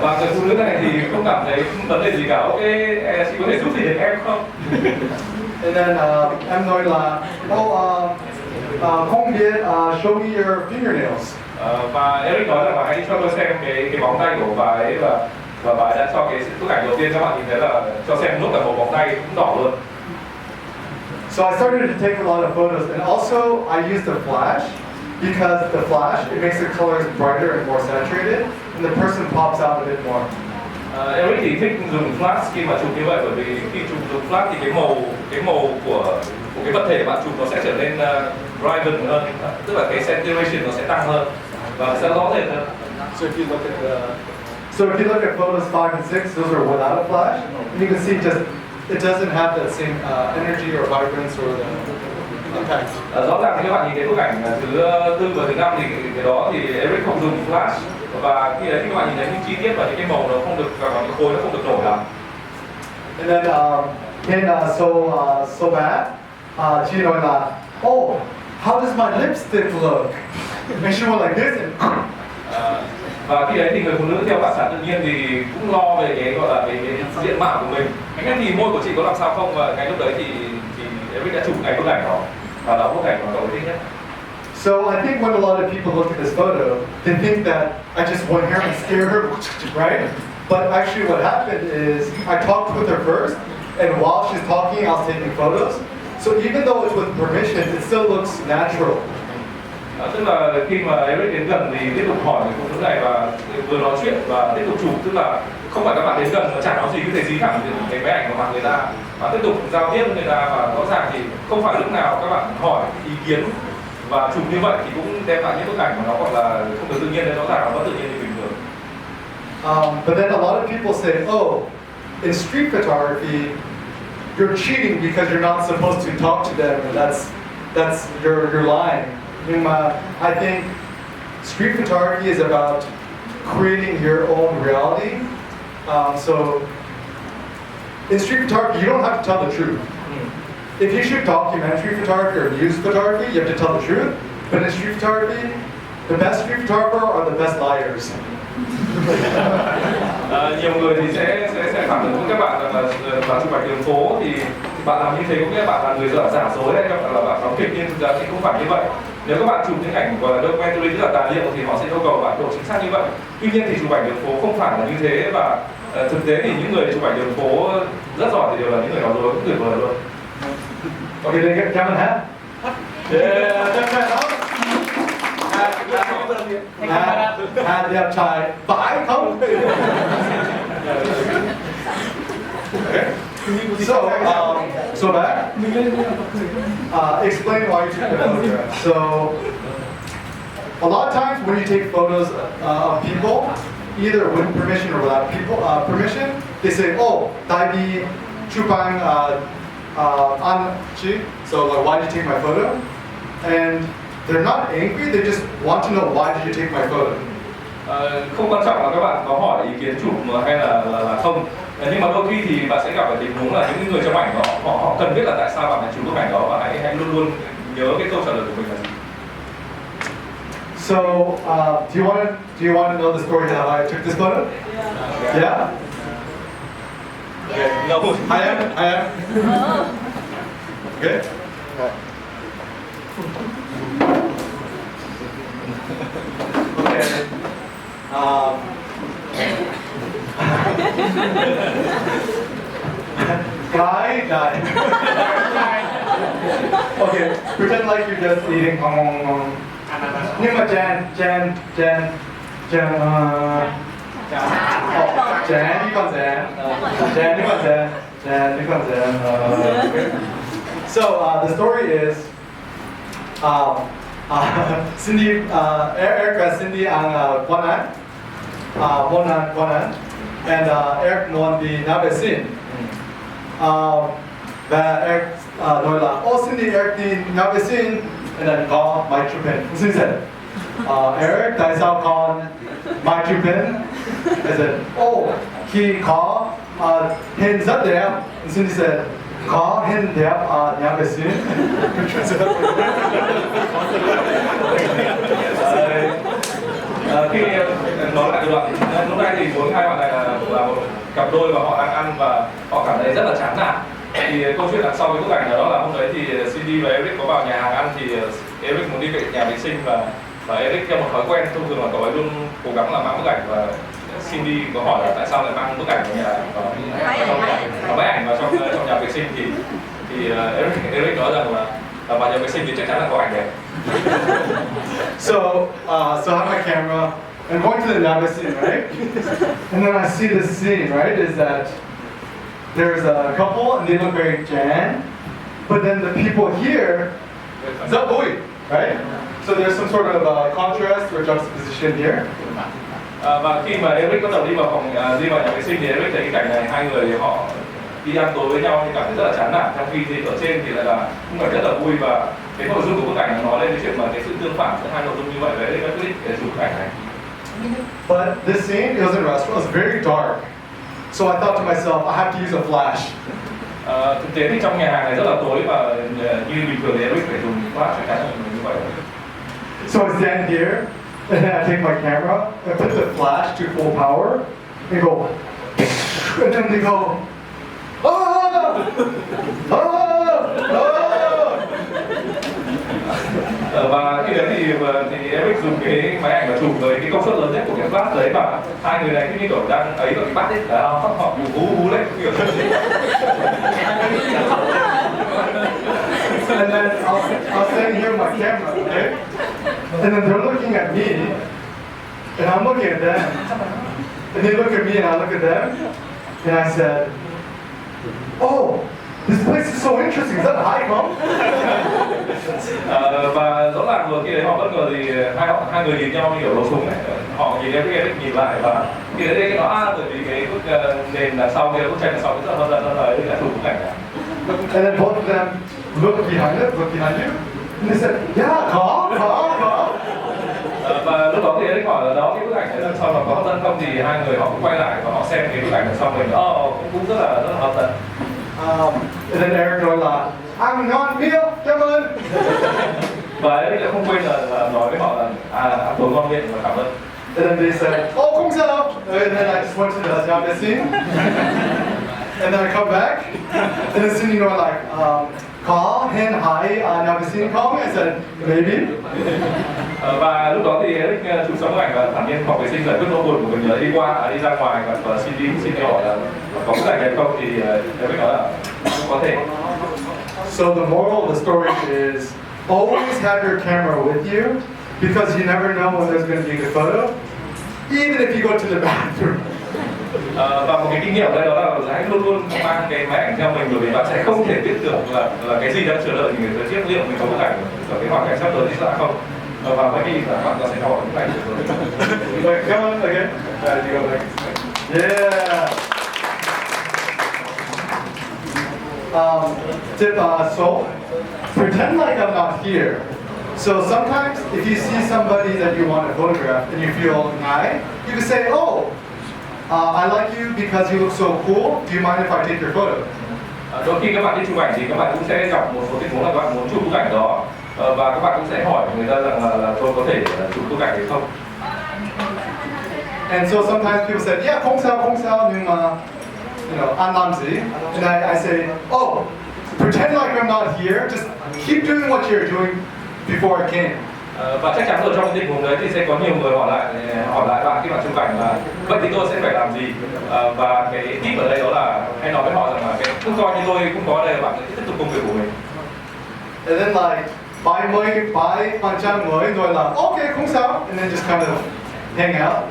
S1: Và người phụ nữ này thì không cảm thấy vấn đề gì cả. Ok, chị có thể giúp gì được em không?
S2: And then em nói là không biết, show me your fingernails.
S1: Và Eric nói rằng là hãy cho tôi xem cái móng tay của bà ấy, và bà ấy đã cho cái bức ảnh đầu tiên các bạn nhìn thấy là cho xem lúc là một móng tay cũng đỏ luôn.
S2: So I started to take a lot of photos, and also I used the flash because the flash, it makes the colors brighter and more saturated, and the person pops out a bit more.
S1: Eric thì thích dùng flash khi mà chụp như vậy, bởi vì khi chụp dùng flash thì cái màu của cái vật thể bạn chụp nó sẽ trở nên vibrant hơn, tức là cái saturation nó sẽ tăng hơn và sẽ rõ rệt hơn.
S2: So if you look at photos 5 and 6, those are without a flash. You can see just it doesn't have that same energy or vibrance or the impact.
S1: Rõ ràng khi các bạn nhìn thấy bức ảnh thứ 4 và thứ 5 thì cái đó thì Eric không dùng flash, và khi đấy thì các bạn nhìn thấy những chi tiết và những cái màu nó không được, và cái khối nó không được nổi lắm.
S2: And then so bad. Chị nói là how does my lipstick look? And she went like this and
S1: Và khi đấy thì người phụ nữ theo phản xạ tự nhiên thì cũng lo về cái gọi là cái diện mạo của mình. Anh thì môi của chị có làm sao không, và ngay lúc đấy thì Eric đã chụp ngay bức ảnh đó và đó bức ảnh mà cậu thích nhất.
S2: So I think when a lot of people look at this photo, they think that I just went here and scared her, right? But actually what happened is I talked with her first, and while she's talking, I was taking photos. So even though it's with permission, it still looks natural.
S1: Tức là khi mà Eric đến gần thì tiếp tục hỏi người phụ nữ này và vừa nói chuyện và tiếp tục chụp, tức là không phải các bạn đến gần mà chả nói gì, cứ thể dí thẳng cái máy ảnh của mặt người ta và tiếp tục giao tiếp với người ta, và rõ ràng thì không phải lúc nào các bạn hỏi ý kiến và chụp như vậy thì cũng đem lại những bức ảnh mà nó gọi là không được tự nhiên, nên rõ ràng nó vẫn tự nhiên như bình thường.
S2: But then a lot of people say, in street photography, you're cheating because you're not supposed to talk to them, and that's you're lying. Nhưng mà I think street photography is about creating your own reality. So in street photography, you don't have to tell the truth. If you shoot documentary photography or news photography, you have to tell the truth. But in street photography, the best street photographer are the best liars.
S1: Nhiều người thì sẽ phản ứng với các bạn rằng là chụp ảnh đường phố thì bạn làm như thế có nghĩa là bạn là người giả dối hay là bạn đóng kịch, nhưng thực ra thì không phải như vậy. Nếu các bạn chụp những ảnh gọi là documentary, tức là tài liệu, thì họ sẽ yêu cầu bạn độ chính xác như vậy. Tuy nhiên thì chụp ảnh đường phố không phải là như thế, và thực tế thì những người chụp ảnh đường phố rất giỏi thì đều là những người nói dối cũng tuyệt vời luôn.
S2: Okay, they get Kevin hat. Yeah, that's right. Hat đẹp trai phải không? So back. Explain why you took the photograph. So a lot of times when you take photos of people, either with permission or without permission, they say, tại vì chụp ảnh anh chị, so like, why did you take my photo? And they're not angry, they just want to know why did you take my photo.
S1: Không quan trọng là các bạn có hỏi ý kiến chụp hay là không, nhưng mà đôi khi thì bạn sẽ gặp phải tình huống là những người trong ảnh đó họ cần biết là tại sao bạn lại chụp bức ảnh đó, và hãy luôn luôn nhớ cái câu trả lời của mình là gì.
S2: So do you want to know the story how I took this photo? Yeah. Okay.
S1: No.
S2: I am. Okay. Okay. Guy. Okay, pretend like you're just eating. Nhưng mà Jan, you còn Jan. Okay. So the story is, Cindy, Eric và Cindy ang quán ăn. Monan, and Eric won the Nabesin. Và Eric nói là xin đi Eric đi Nabesin, and then có Mike Chupin. Xin said, Eric, tại sao con Mike Chupin? I said, khi có hình rất đẹp. Xin said, có hình đẹp Nabesin.
S1: Khi nói lại đoạn lúc này thì bốn hai bạn này là một cặp đôi và họ đang ăn và họ cảm thấy rất là chán nản. Thì câu chuyện đằng sau cái bức ảnh đó là hôm đấy thì Cindy và Eric có vào nhà hàng ăn thì Eric muốn đi về nhà vệ sinh và Eric theo một thói quen thông thường là cậu ấy luôn cố gắng là mang bức ảnh và Cindy có hỏi là tại sao lại mang bức ảnh vào nhà và máy ảnh vào trong nhà vệ sinh thì Eric nói rằng là vào nhà vệ sinh thì chắc chắn là có ảnh đẹp.
S2: So I have my camera. I'm going to the Nava scene, right? And then I see this scene, right? Is that there's a couple and they look very Jan, but then the people here, Zabui, right? So there's some sort of contrast or juxtaposition here.
S1: Và khi mà Eric bắt đầu đi vào nhà vệ sinh thì Eric thấy cái cảnh này hai người họ đi ăn tối với nhau thì cảm thấy rất là chán nản, trong khi thì ở trên thì lại là khung cảnh rất là vui và cái nội dung của bức ảnh nói lên cái chuyện mà cái sự tương phản giữa hai nội dung như vậy và Eric đã quyết định để chụp bức ảnh này.
S2: But this scene, it was in a restaurant, it was very dark. So I thought to myself, I have to use a flash.
S1: Thực tế thì trong nhà hàng này rất là tối và như bình thường thì Eric phải dùng flash để cắt như vậy.
S2: So I stand here and then I take my camera and put the flash to full power and go, and then they go,
S1: Và khi đấy thì Eric dùng cái máy ảnh và chụp với cái công suất lớn nhất của cái flash đấy và hai người này như kiểu đang ấy vào cái bát ấy là họ hú lên kiểu.
S2: and then I'll stand here with my camera, okay? And then they're looking at me, and I'm looking at them, and they look at me and I look at them, and I said, this place is so interesting. Is that a high come?
S1: Và rõ ràng vừa khi đấy họ bất ngờ thì hai người nhìn nhau như kiểu lỗ súng này, họ nhìn Eric nhìn lại và khi đấy cái nó bởi vì cái bức nền là sau kia bức tranh là sau cái rất là hấp dẫn là Eric đã chụp bức ảnh này.
S2: And then both of them look behind you, and they said, yeah, có.
S1: Và lúc đó thì Eric hỏi là đó cái bức ảnh này sau là có hấp dẫn không thì hai người họ cũng quay lại và họ xem cái bức ảnh này xong mình cũng rất là hấp dẫn.
S2: And then Eric nói là I'm not meal, cảm ơn.
S1: Và Eric lại không quên là nói với họ là ăn tối ngon miệng và cảm ơn.
S2: And then they said, không sao. And then I just went to the Java scene. And then I come back, and then Cindy nói like, có hen high Java scene không? I said, maybe.
S1: Và lúc đó thì Eric chụp xong bức ảnh và thản nhiên phòng vệ sinh giải quyết nỗi buồn của mình đi ra ngoài và Cindy hỏi là có bức ảnh này không thì Eric nói là không có thể.
S2: So the moral of the story is always have your camera with you because you never know when there's going to be a good photo, even if you go to the bathroom.
S1: Và một cái kinh nghiệm đây đó là hãy luôn luôn mang cái máy ảnh theo mình bởi vì bạn sẽ không thể biết được là cái gì đang chờ đợi người tới trước liệu mình có bức ảnh ở cái hoàn cảnh sắp tới thì sẽ không. Và mấy khi là bạn sẽ hỏi bức ảnh
S2: Wait, come on again. You go back. Yeah. Tip so pretend like I'm not here. So sometimes if you see somebody that you want to photograph and you feel shy, you can say, I like you because you look so cool. Do you mind if I take your photo?
S1: Đôi khi các bạn đi chụp ảnh thì các bạn cũng sẽ gặp một số tình huống là các bạn muốn chụp bức ảnh đó và các bạn cũng sẽ hỏi người ta rằng là tôi có thể chụp bức ảnh hay không.
S2: And so sometimes people say, yeah, không sao, nhưng mà an làm gì? And I say, pretend like I'm not here. Just keep doing what you're doing before I came.
S1: Và chắc chắn rồi trong cái tình huống đấy thì sẽ có nhiều người hỏi lại bạn khi bạn chụp ảnh là vậy thì tôi sẽ phải làm gì và cái tip ở đây đó là hãy nói với họ rằng là cứ coi như tôi cũng có đây là bạn sẽ tiếp tục công việc của mình.
S2: And then like buy 반찬 mới rồi là okay không sao, and then just kind of hang out.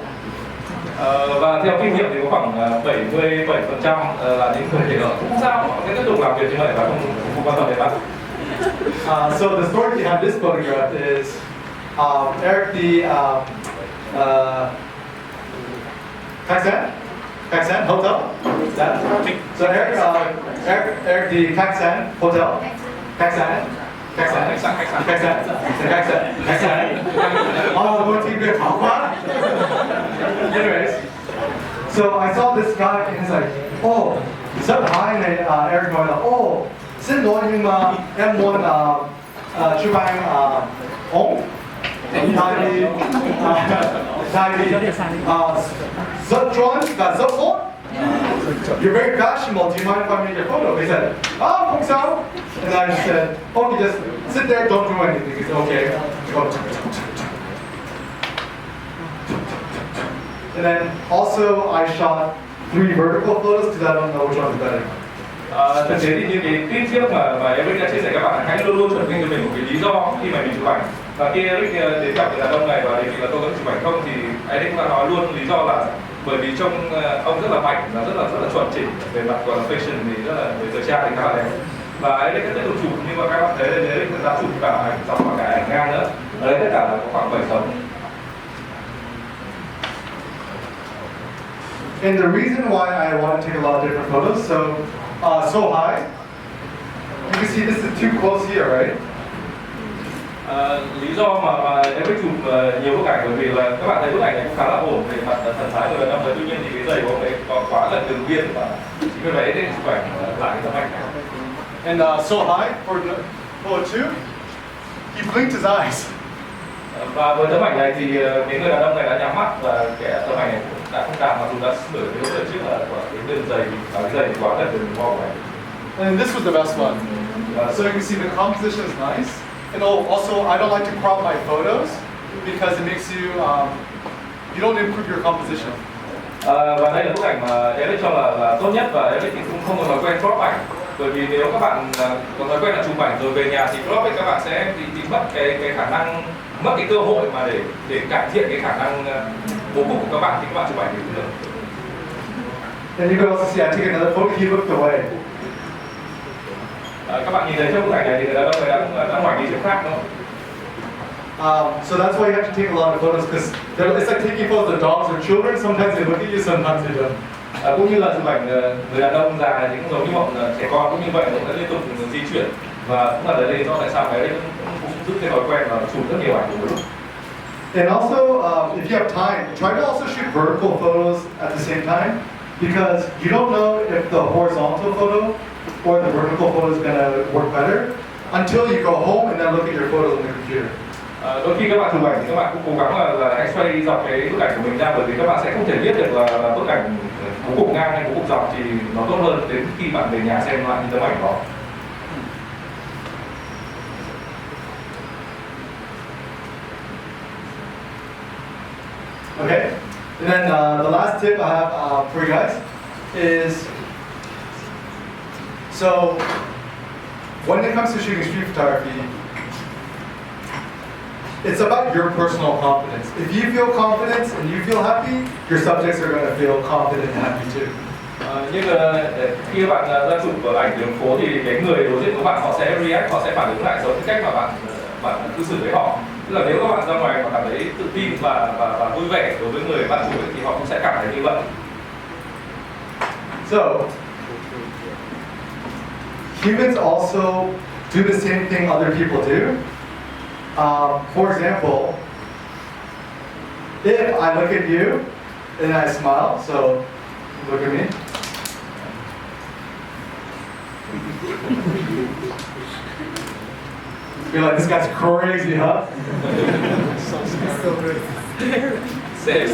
S1: Và theo kinh nghiệm thì có khoảng 77% là những người thì không sao, họ sẽ tiếp tục làm việc như vậy và không quan tâm đến bạn.
S2: So the story behind this photograph is Eric Kaksan Hotel. That. So Eric, the Kaksan Hotel. Kaksan. Oh, what team did Anyways, so I saw this guy and he's like, oh, rất high này Eric nói là, oh, xin lỗi nhưng mà em muốn chụp ảnh ống. Tại vì rất chuẩn và rất tốt. You're very fashionable. Do you mind if I make your photo? He said, oh, không sao. And I said, okay, just sit there, don't do anything. He said, okay. And then also I shot 3 vertical photos because I don't know which one's better.
S1: Thực tế thì như cái tip trước mà Eric đã chia sẻ các bạn là hãy luôn luôn chuẩn bị cho mình một cái lý do khi mà mình chụp ảnh. Và khi Eric đến gặp người đàn ông này và đề nghị là tôi có chụp ảnh không thì Eric đã nói luôn lý do là bởi vì trông ông rất là mạnh và rất là chuẩn chỉnh về mặt gọi là fashion thì rất là về thời trang thì khá là đẹp. Và Eric đã tiếp tục chụp nhưng mà các bạn thấy là Eric đã chụp cả ảnh dọc và cả ảnh ngang nữa. Ở đây tất cả là có khoảng 7 tấm.
S2: And the reason why I want to take a lot of different photos, so high, you can see this is too close here, right?
S1: Lý do mà Eric chụp nhiều bức ảnh bởi vì là các bạn thấy bức ảnh này cũng khá là ổn về mặt thần thái của người đàn ông, tuy nhiên thì cái giày của ông ấy có quá là đường biên và chính vì vậy nên chụp ảnh lại tấm ảnh này.
S2: And so high for photo 2, he blinked his eyes.
S1: Và với tấm ảnh này thì cái người đàn ông này đã nhắm mắt và cái tấm ảnh này cũng đã không đạt mặc dù đã sửa cái lỗi trước là của cái đường giày và cái giày quá gần đường bo của anh.
S2: And this was the best one. So you can see the composition is nice. And also, I don't like to crop my photos because it makes you don't improve your composition.
S1: Và đây là bức ảnh mà Eric cho là tốt nhất và Eric thì cũng không có thói quen crop ảnh. Bởi vì nếu các bạn có thói quen là chụp ảnh rồi về nhà thì crop ấy các bạn sẽ bị mất cái khả năng, mất cái cơ hội mà để cải thiện cái khả năng bố cục của các bạn thì các bạn chụp ảnh được.
S2: And you can also see I took another photo. He looked away.
S1: Các bạn nhìn thấy trong bức ảnh này thì người đàn ông này đã ngoảnh đi chỗ khác đúng không?
S2: So that's why you have to take a lot of photos because it's like taking photos of dogs or children. Sometimes they look at you, sometimes they don't.
S1: Cũng như là chụp ảnh người đàn ông già thì cũng giống như bọn trẻ con cũng như vậy, cũng đã liên tục di chuyển và cũng là lý do tại sao cái cũng giữ cái thói quen là chụp rất nhiều ảnh cùng một lúc.
S2: And also, if you have time, try to also shoot vertical photos at the same time because you don't know if the horizontal photo or the vertical photo is going to work better until you go home and then look at your photos on the computer.
S1: Đôi khi các bạn chụp ảnh thì các bạn cũng cố gắng là hãy xoay dọc cái bức ảnh của mình ra bởi vì các bạn sẽ không thể biết được là bức ảnh bố cục ngang hay bố cục dọc thì nó tốt hơn đến khi bạn về nhà xem lại những tấm ảnh đó.
S2: Okay, and then the last tip I have for you guys is so when it comes to shooting street photography, it's about your personal confidence. If you feel confident and you feel happy, your subjects are going to feel confident and happy too.
S1: Nhưng khi bạn ra chụp ảnh đường phố thì cái người đối diện của bạn họ sẽ react, họ sẽ phản ứng lại giống cái cách mà bạn cư xử với họ. Tức là nếu các bạn ra ngoài mà cảm thấy tự tin và vui vẻ đối với người bạn chụp thì họ cũng sẽ cảm thấy như vậy.
S2: So humans also do the same thing other people do. For example, if I look at you and I smile, so look at me. You're like, this guy's crazy, huh?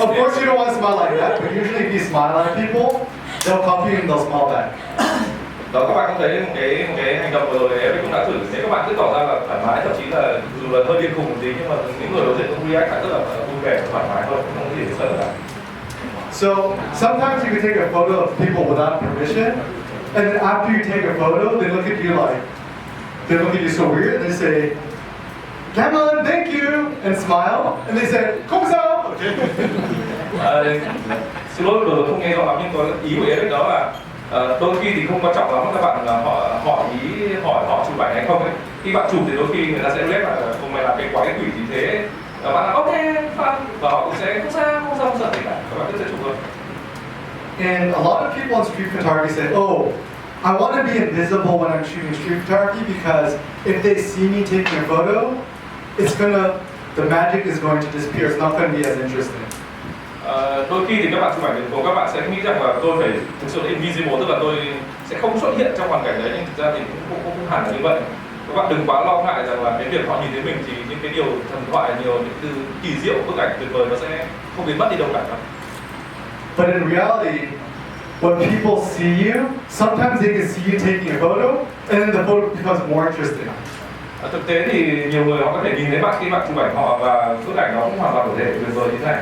S2: Of course you don't want to smile like that, but usually if you smile at people, they'll copy you and they'll smile back.
S1: Đó, các bạn cũng thấy một cái hành động vừa rồi Eric cũng đã thử. Nếu các bạn cứ tỏ ra là thoải mái, thậm chí là dù là hơi điên khùng một tí nhưng mà những người đối diện cũng react lại rất là vui vẻ và thoải mái thôi, không có gì để sợ cả.
S2: So sometimes you can take a photo of people without permission, and then after you take a photo, they look at you so weird, and they say, "Come on, thank you," and smile, and they say, "Không sao." Okay.
S1: Xin lỗi vừa không nghe rõ lắm nhưng có ý của Eric đó là đôi khi thì không quan trọng lắm các bạn là họ chụp ảnh hay không ấy. Khi bạn chụp thì đôi khi người ta sẽ biết là không mày làm cái quái quỷ gì thế và bạn là ok fun và họ cũng sẽ không sao gì cả, các bạn cứ sẽ chụp thôi.
S2: And a lot of people on street photography say, oh, I want to be invisible when I'm shooting street photography because if they see me taking a photo, the magic is going to disappear. It's not going to be as interesting.
S1: Đôi khi thì các bạn chụp ảnh đường phố các bạn sẽ nghĩ rằng là tôi phải thực sự là invisible, tức là tôi sẽ không xuất hiện trong hoàn cảnh đấy, nhưng thực ra thì cũng không hẳn là như vậy. Các bạn đừng quá lo ngại rằng là cái việc họ nhìn thấy mình thì những cái điều thần thoại, nhiều những thứ kỳ diệu, bức ảnh tuyệt vời nó sẽ không biến mất đi đâu cả.
S2: But in reality, when people see you, sometimes they can see you taking a photo, and then the photo becomes more interesting.
S1: Thực tế thì nhiều người họ có thể nhìn thấy bạn khi bạn chụp ảnh họ và bức ảnh đó cũng hoàn toàn có thể tuyệt vời như thế này.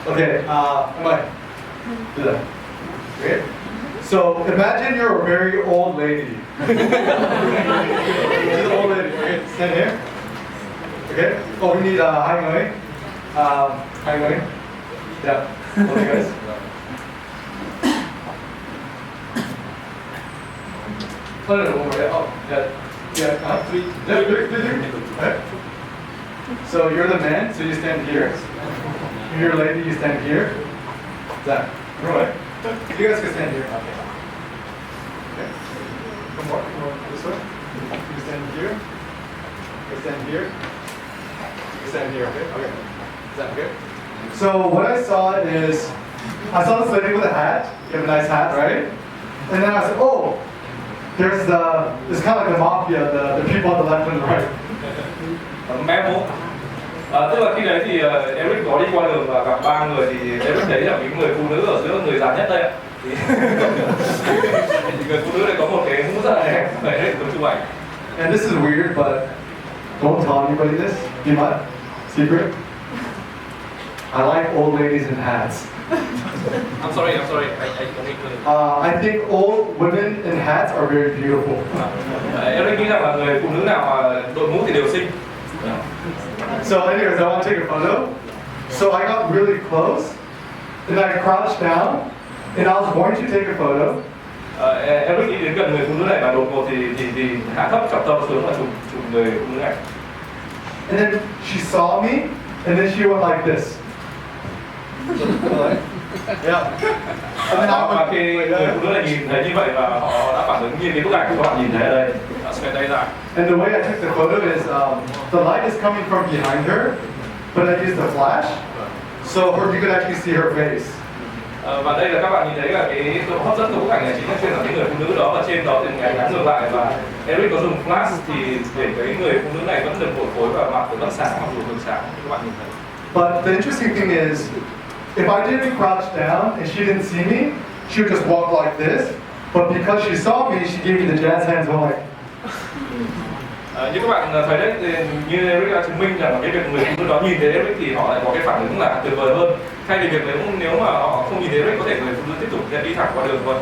S2: Okay, am I? Do that. Okay. So imagine you're a very old lady. She's an old lady. Okay, stand here. Okay. Oh, we need hai người. Hai người. Yeah. Okay, guys. Oh, no, one more. Yeah. Oh, yeah. Yeah. Three. Okay. So you're the man, so you stand here. You're a lady, you stand here. Zach, right? You guys can stand here. Okay. Come on, this way. You stand here. You stand here. You stand here, okay? Okay. Is that okay? So what I saw is, I saw this lady with a hat. You have a nice hat, right? And then I said, oh, there's kind of like the mafia, the people on the left and the right.
S1: Tức là khi đấy thì Eric có đi qua đường và gặp ba người thì Eric thấy là cái người phụ nữ ở giữa người già nhất đây ạ. Thì người phụ nữ này có một cái mũ rất là đẹp và Eric có chụp ảnh.
S2: And this is weird, but don't tell anybody this. Be my secret. I like old ladies in hats.
S1: I'm sorry, I don't need to...
S2: I think old women in hats are very beautiful.
S1: Eric nghĩ rằng là người phụ nữ nào mà đội mũ thì đều xinh.
S2: So anyways, I want to take a photo. So I got really close, and I crouched down, and I was going to take a photo.
S1: Eric đi đến gần người phụ nữ này và đột ngột thì hạ thấp trọng tâm xuống và chụp người phụ nữ này.
S2: And then she saw me, and then she went like this. Yeah. And then
S1: Và khi người phụ nữ này nhìn thấy như vậy và họ đã phản ứng như cái bức ảnh của các bạn nhìn thấy ở đây. Họ sẽ tay ra.
S2: And the way I took the photo is the light is coming from behind her, but I used the flash, so you could actually see her face.
S1: Và đây là các bạn nhìn thấy là cái độ hấp dẫn của bức ảnh này chính là trên là cái người phụ nữ đó, và trên đó thì ảnh ngắn ngược lại, và Eric có dùng flash thì để cái người phụ nữ này vẫn được hồi phối và mặt vẫn sáng mặc dù thường sáng như các bạn nhìn thấy.
S2: But the interesting thing is, if I didn't crouch down and she didn't see me, she would just walk like this. But because she saw me, she gave me the jazz hands going like.
S1: Như các bạn thấy đấy, thì như Eric đã chứng minh rằng cái việc người phụ nữ đó nhìn thấy Eric thì họ lại có cái phản ứng là tuyệt vời hơn. Thay vì việc nếu mà họ không nhìn thấy Eric, có thể người phụ nữ tiếp tục đi thẳng qua đường thôi.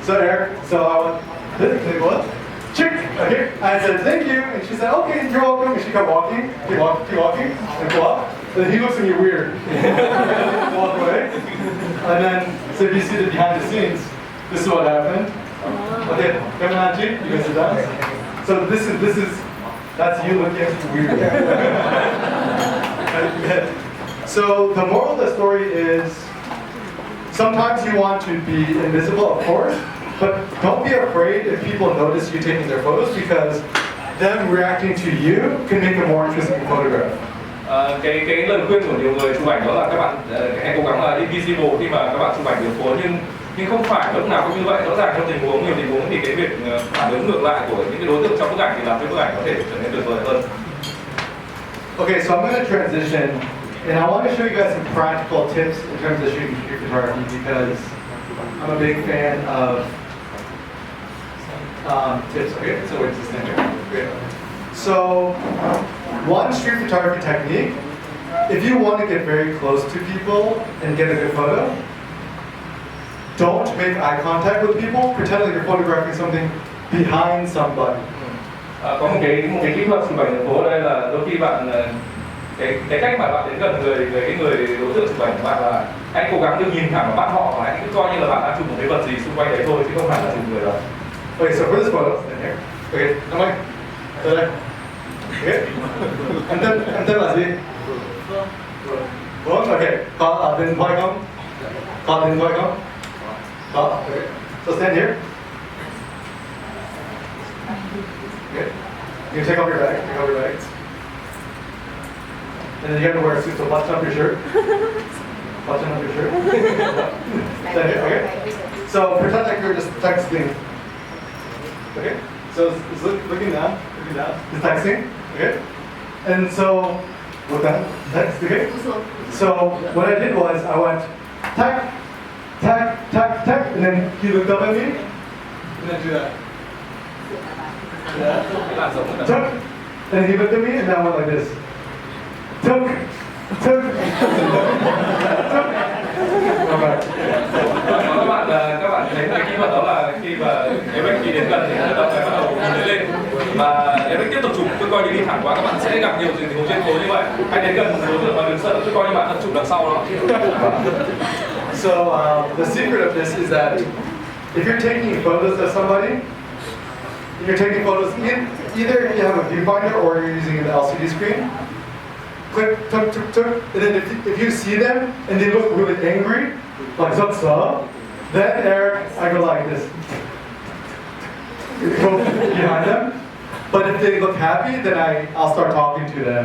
S2: So Eric, so I went, this, what? Chick, okay. I said thank you, and she said okay, you're welcome. And she kept walking, keep walking, and go up. And then he looks at me weird, walk away. And then, so if you see the behind the scenes, this is what happened. Okay, come on, Chick, you guys sit down. So this is, that's you looking at me weird. So the moral of the story is, sometimes you want to be invisible, of course, but don't be afraid if people notice you taking their photos, because them reacting to you can make a more interesting photograph.
S1: Cái lời khuyên của nhiều người chụp ảnh đó là các bạn hãy cố gắng là invisible khi mà các bạn chụp ảnh đường phố, nhưng không phải lúc nào cũng như vậy. Rõ ràng trong nhiều tình huống thì cái việc phản ứng ngược lại của những cái đối tượng trong bức ảnh thì làm cho bức ảnh có thể trở nên tuyệt vời hơn.
S2: Okay, so I'm going to transition, and I want to show you guys some practical tips in terms of shooting street photography, because I'm a big fan of tips. Okay, so where's this stand here? Okay. So, one street photography technique, if you want to get very close to people and get a good photo, don't make eye contact with people, pretend like you're photographing something behind somebody.
S1: Có một cái kỹ thuật chụp ảnh đường phố đây là đôi khi bạn cái cách mà bạn đến gần cái người đối tượng chụp ảnh của bạn là hãy cố gắng đừng nhìn thẳng vào mắt họ, và hãy cứ coi như là bạn đang chụp một cái vật gì xung quanh đấy thôi, chứ không phải là chụp người đó.
S2: Okay, so for this photo, stand here. Okay, am I? Okay. Em tên là gì? Vâng, okay. Có bên vai không? Có điện thoại không? Có. Okay. So stand here. Okay. You can take off your bag. Take off your bag. And then you have to wear a suit, so button up your shirt. Button up your shirt. Stand here. Okay. So pretend like you're just texting. Okay. So it's looking down. Looking down. It's texting. Okay. And so with that text. Okay. So what I did was I went tack, tack, tack, tack, and then he looked up at me, and then do that. Yeah. Tuck, and he looked at me, and then I went like this. Tuck, tuck, tuck.
S1: Các bạn thấy cái kỹ thuật đó là khi mà Eric đi đến gần thì các bạn phải bắt đầu nhìn lên và Eric tiếp tục chụp. Tôi coi như đi thẳng quá, các bạn sẽ gặp nhiều tình huống trên phố như vậy. Hãy đến gần đối tượng mà đừng sợ, tôi coi như bạn đang chụp đằng sau đó.
S2: So the secret of this is that if you're taking photos of somebody, you're taking photos either you have a viewfinder or you're using an LCD screen. Click, tuk, tuk, tuk, and then if you see them and they look really angry, like what's up, then Eric, I go like this. Go behind them. But if they look happy, then I'll start talking to them.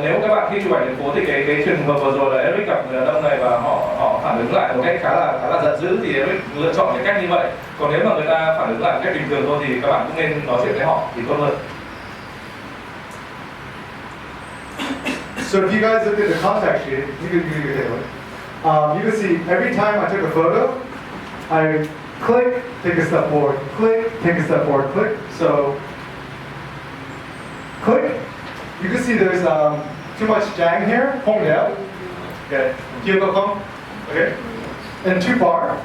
S1: Nếu các bạn khi chụp ảnh đường phố thì cái trường hợp vừa rồi là Eric gặp người đàn ông này và họ phản ứng lại một cách khá là giận dữ thì Eric lựa chọn cái cách như vậy. Còn nếu mà người ta phản ứng lại một cách bình thường thôi thì các bạn cũng nên nói chuyện với họ thì tốt hơn.
S2: So if you guys look at the contact sheet, you can see every time I took a photo, I click, take a step forward, click, take a step forward, click. So click. You can see there's too much jang here. Hong down. Okay. Okay. And too far.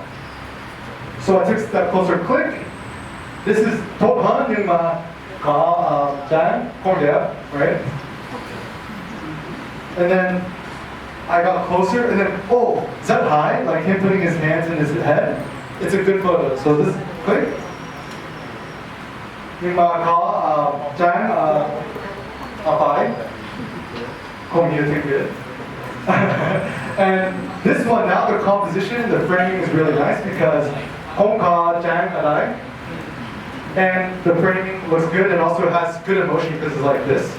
S2: So I took a step closer. Click. This is tốt hơn nhưng mà có jang. Hong down. Right. And then I got closer, and then is that high? Like him putting his hands in his head. It's a good photo. So this click. Nhưng mà có jang phải không nhiều tiếng Việt. And this one now the composition, the framing is really nice because không có jang ở đây. And the framing looks good and also has good emotion because it's like this.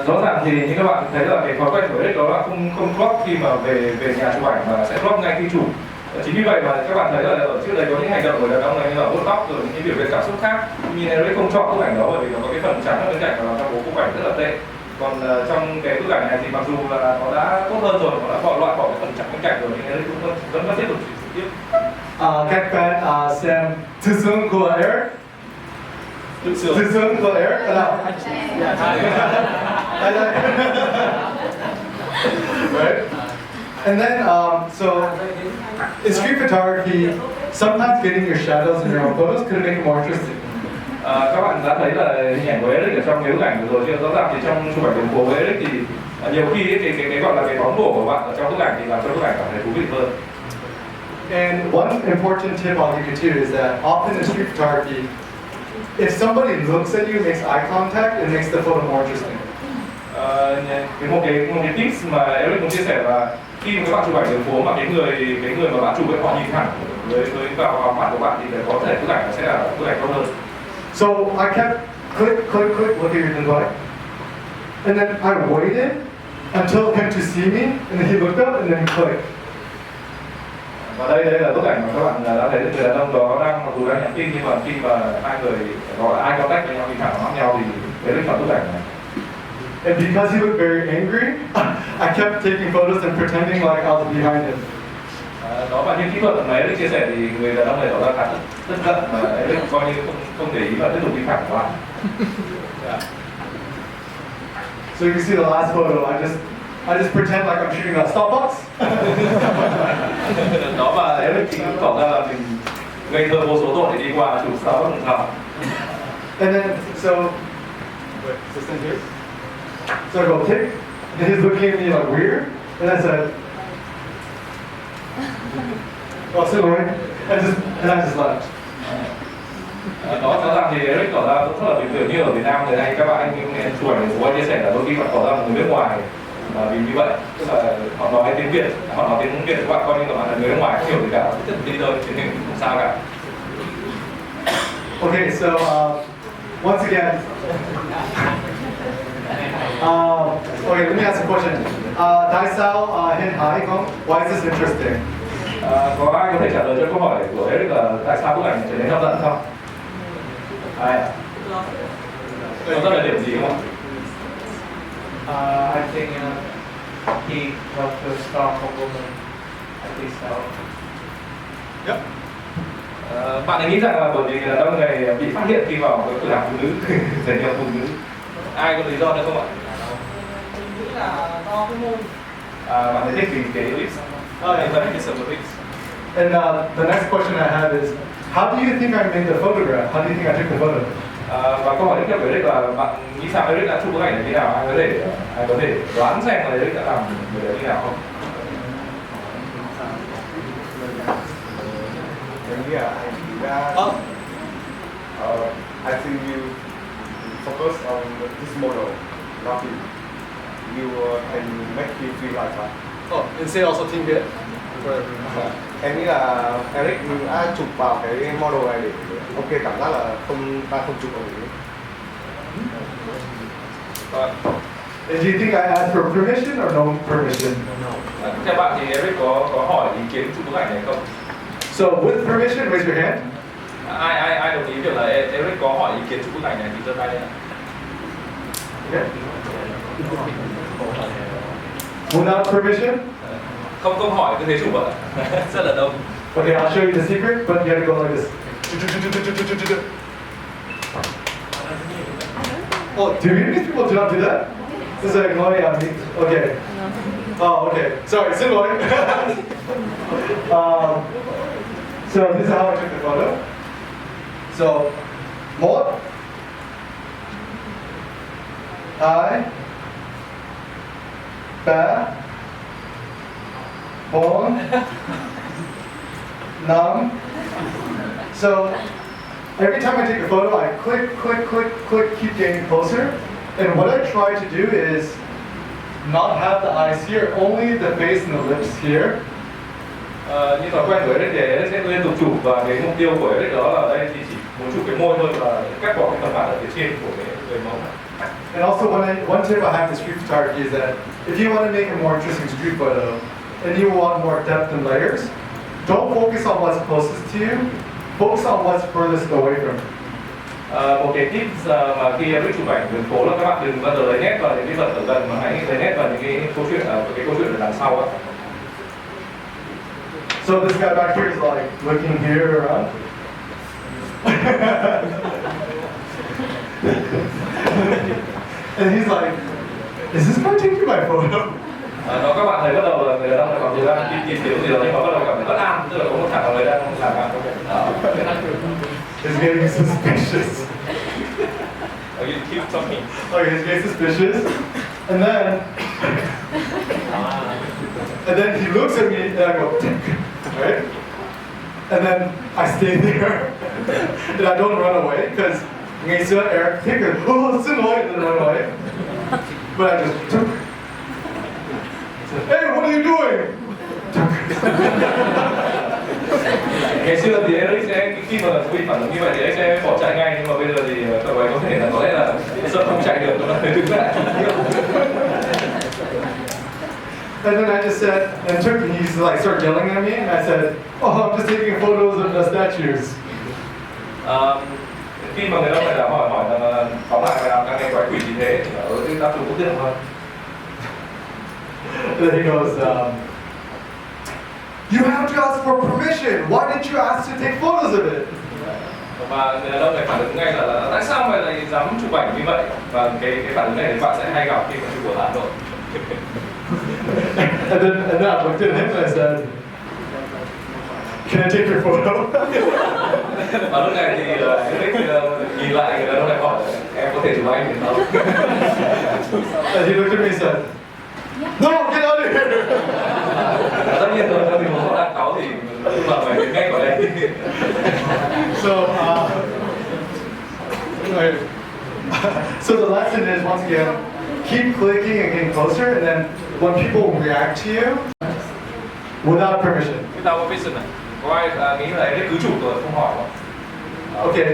S1: Rõ ràng thì như các bạn thấy là cái thói quen của Eric đó là không crop khi mà về nhà chụp ảnh mà sẽ crop ngay khi chụp. Chính vì vậy mà các bạn thấy là ở trước đây có những hành động của đàn ông này như là vuốt tóc rồi những biểu hiện cảm xúc khác. Tuy nhiên Eric không chọn bức ảnh đó bởi vì nó có cái phần trắng ở bên cạnh và làm cho bố ảnh rất là tệ. Còn trong cái bức ảnh này thì mặc dù là nó đã tốt hơn rồi, nó đã loại bỏ cái phần trắng bên cạnh rồi nhưng Eric cũng vẫn tiếp tục tiếp.
S2: Các bạn xem thư xương của Eric. Thư xương của Eric ở đâu? Right? And then, so in street photography, sometimes getting your shadows in your own photos could make it more interesting.
S1: Các bạn đã thấy là hình ảnh của Eric ở trong cái bức ảnh vừa rồi chưa? Rõ ràng thì trong chụp ảnh đường phố với Eric thì nhiều khi cái gọi là cái bóng đổ của bạn ở trong bức ảnh thì làm cho bức ảnh cảm thấy thú vị hơn.
S2: And one important tip I'll give you too is that often in street photography, if somebody looks at you, makes eye contact, it makes the photo more interesting.
S1: Một cái tips mà Eric muốn chia sẻ là khi mà các bạn chụp ảnh đường phố mà cái người mà bạn chụp với họ nhìn thẳng với vào mặt của bạn thì có thể bức ảnh sẽ là bức ảnh tốt hơn.
S2: So I kept click, click, click, look at your device, and then I waited until him to see me, and then he looked up, and then he clicked.
S1: Và đây là bức ảnh mà các bạn đã thấy người đàn ông đó đang mặc dù đang nhắn tin nhưng mà khi mà hai người gọi là eye contact với nhau nhìn thẳng vào mắt nhau thì Eric chọn bức ảnh này.
S2: And because he looked very angry, I kept taking photos and pretending like I was behind him.
S1: Đó và những kỹ thuật mà Eric chia sẻ thì người đàn ông này tỏ ra khá tức giận mà Eric coi như không để ý và tiếp tục đi thẳng qua.
S2: So you can see the last photo. I just pretend like I'm shooting at Starbucks.
S1: Đó và Eric thì cũng tỏ ra là mình ngây thơ vô số tội để đi qua chụp Starbucks một lần.
S2: And then wait, is this in here? So I go tick, and he's looking at me like weird, and I said, "Oh, sorry," and I just left.
S1: Đó rõ ràng thì Eric tỏ ra rất là bình thường như ở Việt Nam người này các bạn anh chụp ảnh phố chia sẻ là đôi khi bạn tỏ ra một người nước ngoài vì như vậy tức là họ nói tiếng Việt, họ nói tiếng Việt các bạn coi như các bạn là người nước ngoài không hiểu gì cả, tiếp tục đi tới truyền hình không sao cả.
S2: Okay, so once again, okay, let me ask a question. Tại sao hiện hải không? Why is this interesting?
S1: Có ai có thể trả lời cho câu hỏi của Eric là tại sao bức ảnh trở nên hấp dẫn không? Ai ạ? Có rất là điểm gì không?
S7: I think he helped to start a woman. I think so.
S2: Yep.
S1: Bạn ấy nghĩ rằng là bởi vì là đàn ông này bị phát hiện khi vào cái cửa hàng phụ nữ, dành cho phụ nữ. Ai có lý do nữa không ạ?
S7: Nghĩ là do cái môn.
S1: Bạn ấy thích vì cái lyrics. Bạn thích cái sở lyrics.
S2: And the next question I have is, how do you think I made the photograph? How do you think I took the photo?
S1: Và câu hỏi tiếp theo của Eric là bạn nghĩ sao Eric đã chụp bức ảnh này như nào? Ai có thể đoán xem là Eric đã làm điều đấy như nào không?
S8: I think you focus on this model, not you. You can make him feel like that.
S2: Oh, and say also Team Việt.
S8: Em nghĩ là Eric đã chụp vào cái model này để ok cảm giác là ta không chụp ở Mỹ.
S2: And do you think I asked for permission or no permission?
S1: Theo bạn thì Eric có hỏi ý kiến chụp bức ảnh này không?
S2: So with permission, raise your hand.
S1: Ai đồng ý việc là Eric có hỏi ý kiến chụp bức ảnh này thì giơ tay lên.
S2: Okay. Without permission?
S1: Không hỏi cứ thế chụp ạ. Rất là đông.
S2: Okay, I'll show you the secret, but you have to go like this. Oh, do Vietnamese people do not do that? This is like, oh yeah, okay. Oh, okay. Sorry, xin lỗi. So this is how I took the photo. So, một, hai, ba, bốn, năm. So every time I take a photo, I click, keep getting closer. And what I try to do is not have the eyes here, only the face and the lips here.
S1: Như thói quen của Eric thì Eric sẽ liên tục chụp và cái mục tiêu của Eric đó là ở đây thì chỉ muốn chụp cái môi thôi và cắt bỏ cái phần mặt ở phía trên của cái người mẫu.
S2: And also one tip I have to street photography is that if you want to make a more interesting street photo and you want more depth and layers, don't focus on what's closest to you, focus on what's furthest away from you.
S1: Một cái tip mà khi Eric chụp ảnh đường phố là các bạn đừng bao giờ lấy nét vào những cái vật ở gần mà hãy lấy nét vào những cái câu chuyện ở đằng sau á.
S2: So this guy back here is like looking here around. And he's like, is this guy taking my photo?
S1: Nó các bạn thấy bắt đầu là người đàn ông còn đang tìm kiếm gì đó nhưng mà bắt đầu cảm thấy bất an, tức là có một thằng nào đấy đang làm cả công việc.
S2: He's getting suspicious.
S1: You keep talking.
S2: Okay, he's getting suspicious. And then he looks at me and I go, right? And then I stay there and I don't run away because ngày xưa Eric take it, oh, xin lỗi, and then run away. But I just took. Hey, what are you doing?
S1: Ngày xưa thì Eric sẽ khi mà bị phản ứng như vậy thì Eric sẽ bỏ chạy ngay, nhưng mà bây giờ thì cậu ấy có thể là có lẽ là sợ không chạy được, nó phải đứng lại.
S2: And then I just said, and took, and he used to like start yelling at me, and I said, oh, I'm just taking photos of the statues.
S1: Khi mà người ta phải hỏi rằng phóng lại là các cái quái quỷ gì thế, thì ở ta chụp bức tượng thôi.
S2: And then he goes, you have to ask for permission. Why didn't you ask to take photos of it?
S1: Và người đàn ông này phản ứng ngay là tại sao mày lại dám chụp ảnh như vậy? Và cái phản ứng này thì bạn sẽ hay gặp khi mà chụp ở Hà Nội.
S2: And then I looked at him and I said, can I take your photo?
S1: Và lúc này thì Eric nhìn lại người đàn ông này hỏi em có thể chụp anh được không?
S2: And he looked at me and said, no, get out of here.
S1: Tất nhiên rồi, trong tình huống có đang cáu thì mà phải đến ngay khỏi đây.
S2: So the lesson is, once again, keep clicking and getting closer, and then when people react to you without permission.
S1: Without permission này. Có ai nghĩ là em cứ chụp rồi không hỏi không?
S2: Okay,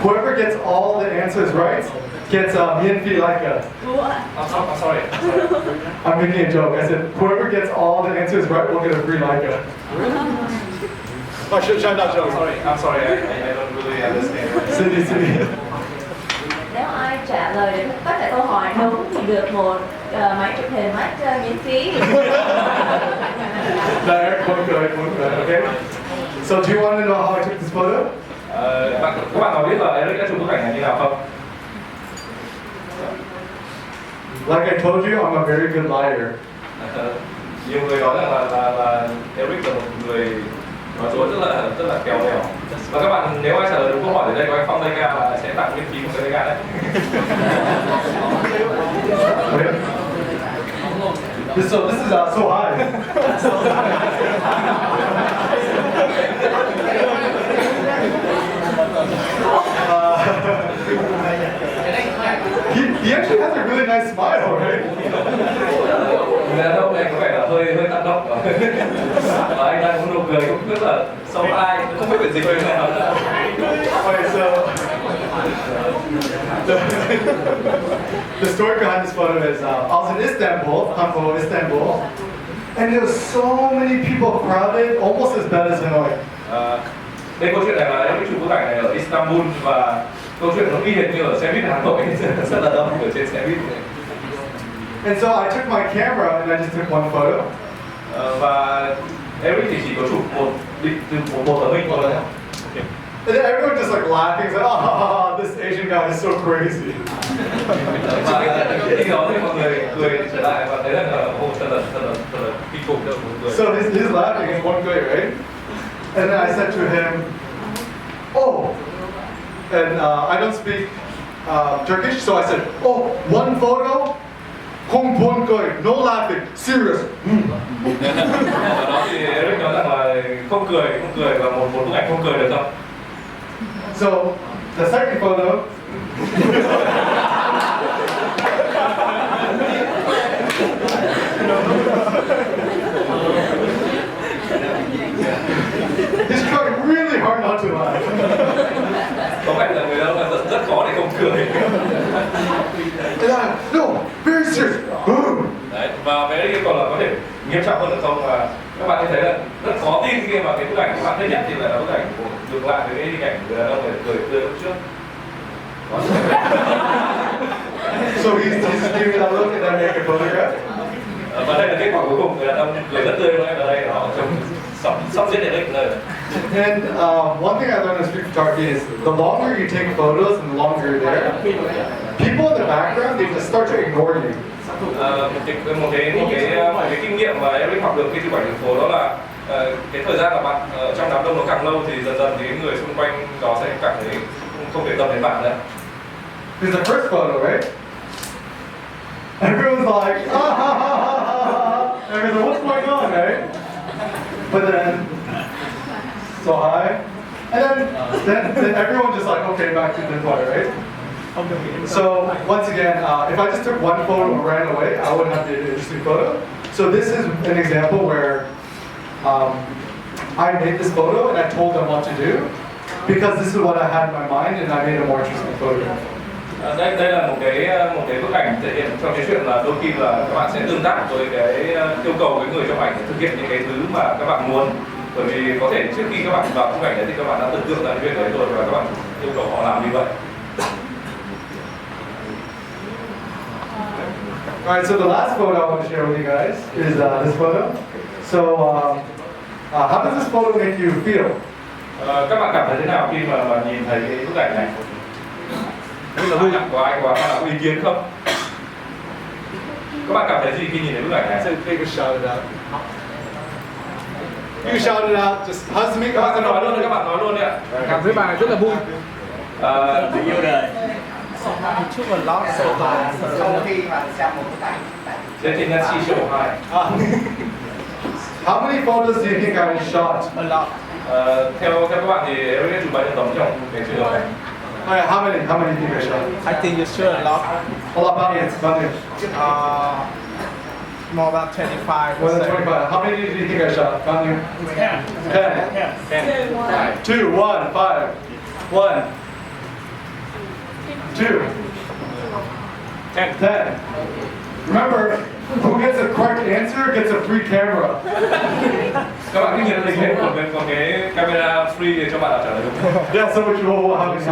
S2: whoever gets all the answers right gets miễn phí like a.
S1: I'm sorry.
S2: I'm making a joke. I said whoever gets all the answers right will get a free like a. Oh, should I not joke?
S1: I'm sorry. I don't really understand.
S2: Cindy.
S9: Nếu ai trả lời được tất cả câu hỏi đúng thì được một máy chụp hình mắt miễn phí.
S2: There, one good, okay? So do you want to know how I took this photo?
S1: Các bạn có biết là Eric đã chụp bức ảnh này như nào không?
S2: Like I told you, I'm a very good liar.
S1: Nhiều người nói rằng là Eric là một người nói dối rất là khéo léo. Và các bạn nếu ai trả lời đúng câu hỏi thì đây có anh Phong đây ca và sẽ tặng miễn phí một cái ca đấy.
S2: This is so high. He actually has a really nice smile, right?
S1: Người đàn ông này có vẻ là hơi tăng động. Và anh đang có nụ cười cũng rất là sâu ai, không biết phải dịch như nào.
S2: Okay, so the story behind this photo is I was in Istanbul, I'm from Istanbul, and there was so many people crowded, almost as bad as Hanoi.
S1: Đây câu chuyện này là em chụp bức ảnh này ở Istanbul và câu chuyện nó y hệt như ở xe buýt Hà Nội, rất là đông ở trên xe buýt này.
S2: And so I took my camera and I just took one photo.
S1: Và Eric thì chỉ có chụp một tấm hình thôi.
S2: And then everyone just like laughing, like, oh, this Asian guy is so crazy.
S1: Và khi đó thì mọi người cười trở lại và thấy rằng là thật là kinh khủng đâu một người.
S2: So he's laughing in one way, right? And then I said to him, oh, and I don't speak Turkish, so I said, oh, one photo, không buồn cười, no laughing, serious.
S1: Và đó thì Eric nói rằng là không cười và một bức ảnh không cười được không?
S2: So the second photo. He's trying really hard not to laugh.
S1: Có vẻ là người đàn ông rất khó để không cười.
S2: No, very serious.
S1: Đấy, và cái yêu cầu là có thể nghiêm trọng hơn được không, và các bạn thấy là rất khó tin khi mà cái bức ảnh của bạn thích nhất thì lại là bức ảnh của ngược lại với cái hình ảnh người đàn ông này cười tươi lúc trước.
S2: So he's giving that look and then make a photograph.
S1: Và đây là kết quả cuối cùng, người đàn ông cười rất tươi luôn em ở đây, nó trông sắp giết Eric nơi.
S2: And one thing I learned to speak Turkish is the longer you take photos and the longer you're there, people in the background they just start to ignore you.
S1: Một cái kinh nghiệm mà Eric học được khi chụp ảnh đường phố đó là cái thời gian mà bạn trong đám đông nó càng lâu thì dần dần thì người xung quanh đó sẽ cảm thấy không để tâm đến bạn nữa.
S2: This is the first photo, right? Everyone's like, ah, ha, ha, ha, ha. Everyone's like, what's going on, right? But then, so high, and then everyone just like, okay, back to the point, right? So once again, if I just took one photo and ran away, I wouldn't have the interesting photo. So this is an example where I made this photo and I told them what to do because this is what I had in my mind and I made a more interesting photograph.
S1: Đây là một cái bức ảnh thể hiện trong cái chuyện là đôi khi là các bạn sẽ tương tác với cái yêu cầu với người trong ảnh để thực hiện những cái thứ mà các bạn muốn, bởi vì có thể trước khi các bạn vào bức ảnh đấy thì các bạn đã tưởng tượng ra cái việc đấy rồi và các bạn yêu cầu họ làm như vậy.
S2: Alright, so the last photo I want to share with you guys is this photo. So how does this photo make you feel?
S1: Các bạn cảm thấy thế nào khi mà nhìn thấy cái bức ảnh này? Có ai có ý kiến không? Các bạn cảm thấy gì khi nhìn thấy bức ảnh này?
S2: So take a shout it out. You shout it out. Just how's it make?
S1: Các bạn nói luôn đi, các bạn nói luôn đi ạ.
S4: Cảm thấy bài rất là vui.
S3: Yêu đời.
S6: Chúc mừng lót sau khi mà xem một bức ảnh.
S1: Đây thì là chỉ số 2.
S2: How many photos do you think I shot?
S6: A lot.
S1: Theo các bạn thì Eric chụp bao nhiêu tấm trong cái trường hợp này?
S2: Alright, how many do you think I shot?
S7: I think you should a lot.
S2: A lot about it.
S7: More about 25.
S2: More than 25. How many do you think I shot? 10. 2, 1, 5. 1, 2, 10. Remember, who gets a correct answer gets a free camera.
S1: Các bạn cứ nhìn hình hết của mình có cái camera free để cho bạn nào trả lời đúng.
S2: Yeah, so which will how many?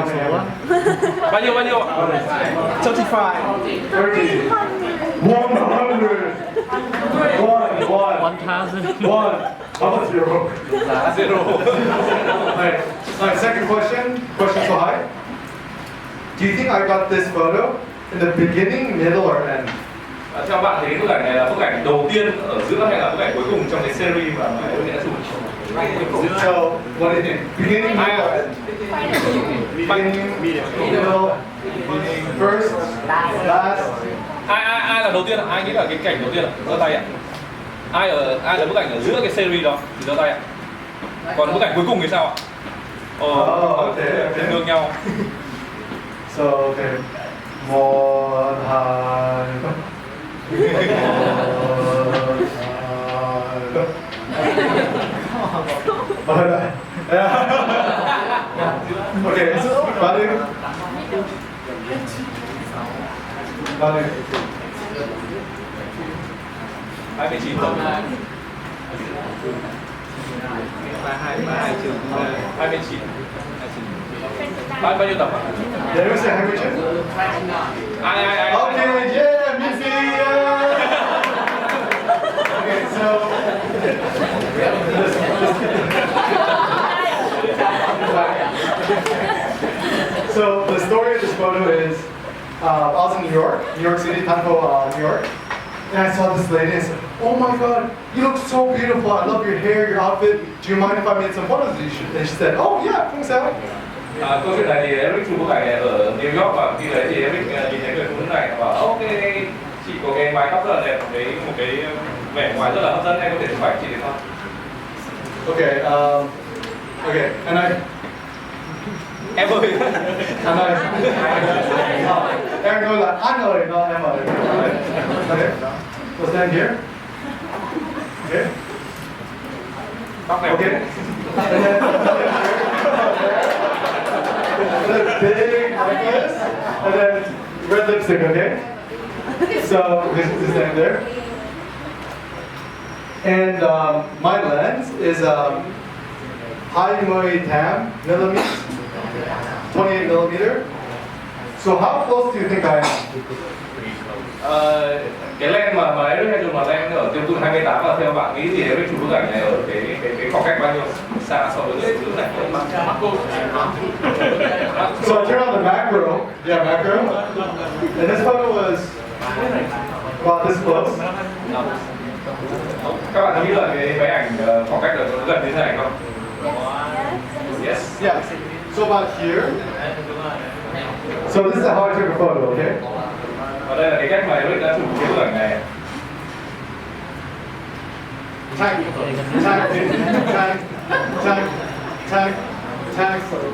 S4: Bao nhiêu?
S7: 35.
S2: 30. 100. 1. 1. How about 0?
S1: Zero.
S2: Alright, second question. Question so high. Do you think I got this photo in the beginning, middle, or end?
S1: Theo bạn thì bức ảnh này là bức ảnh đầu tiên ở giữa hay là bức ảnh cuối cùng trong cái series mà em đã chụp?
S2: So, what do you think? Beginning, middle, or end? Beginning, middle, first, last.
S4: Ai là đầu tiên? Ai nghĩ là cái cảnh đầu tiên ạ? Giơ tay ạ. Ai là bức ảnh ở giữa cái series đó thì giơ tay ạ. Còn bức ảnh cuối cùng thì sao ạ?
S2: Okay.
S4: Ngược nhau.
S2: So, okay. 1, 2, Okay, Badu. Badu.
S4: 29 tập. 29. Bao nhiêu tập ạ?
S2: Did anyone say hi, Richard?
S4: Ai.
S2: Okay, yeah, Missy, yeah. Okay, so the story of this photo is I was in New York City, Tanpo, New York, and I saw this lady and I said, "Oh my God, you look so beautiful! I love your hair, your outfit. Do you mind if I made some photos of you?" And she said, "Oh yeah, không sao."
S1: Câu chuyện này thì Eric chụp bức ảnh này ở New York và khi đấy thì Eric nhìn thấy người phụ nữ này và bảo ok, chị có cái mái tóc rất là đẹp, một cái vẻ ngoài rất là hấp dẫn, em có thể chụp ảnh chị được không?
S2: Okay, okay, and I.
S1: Em ơi.
S2: And I. Aaron goes like, "I know it, not Emma." Okay, we'll stand here. Okay. Okay. And then big like this, and then red lipstick, okay? So just stand there. And my lens is 28 millimeters, 28 millimeter. So how close do you think I am?
S1: Cái lens mà Eric hay dùng là lens ở tiêu cự 28 và theo bạn nghĩ thì Eric chụp bức ảnh này ở cái khoảng cách bao nhiêu xa so với cái thứ này?
S2: So I turn on the macro. Yeah, macro. And this photo was about this close.
S1: Các bạn nghĩ là cái máy ảnh khoảng cách là gần như thế này không? Yes.
S2: Yeah. So about here. So this is how I took a photo, okay?
S1: Và đây là cái cách mà Eric đã chụp cái bức ảnh này.
S2: Tag,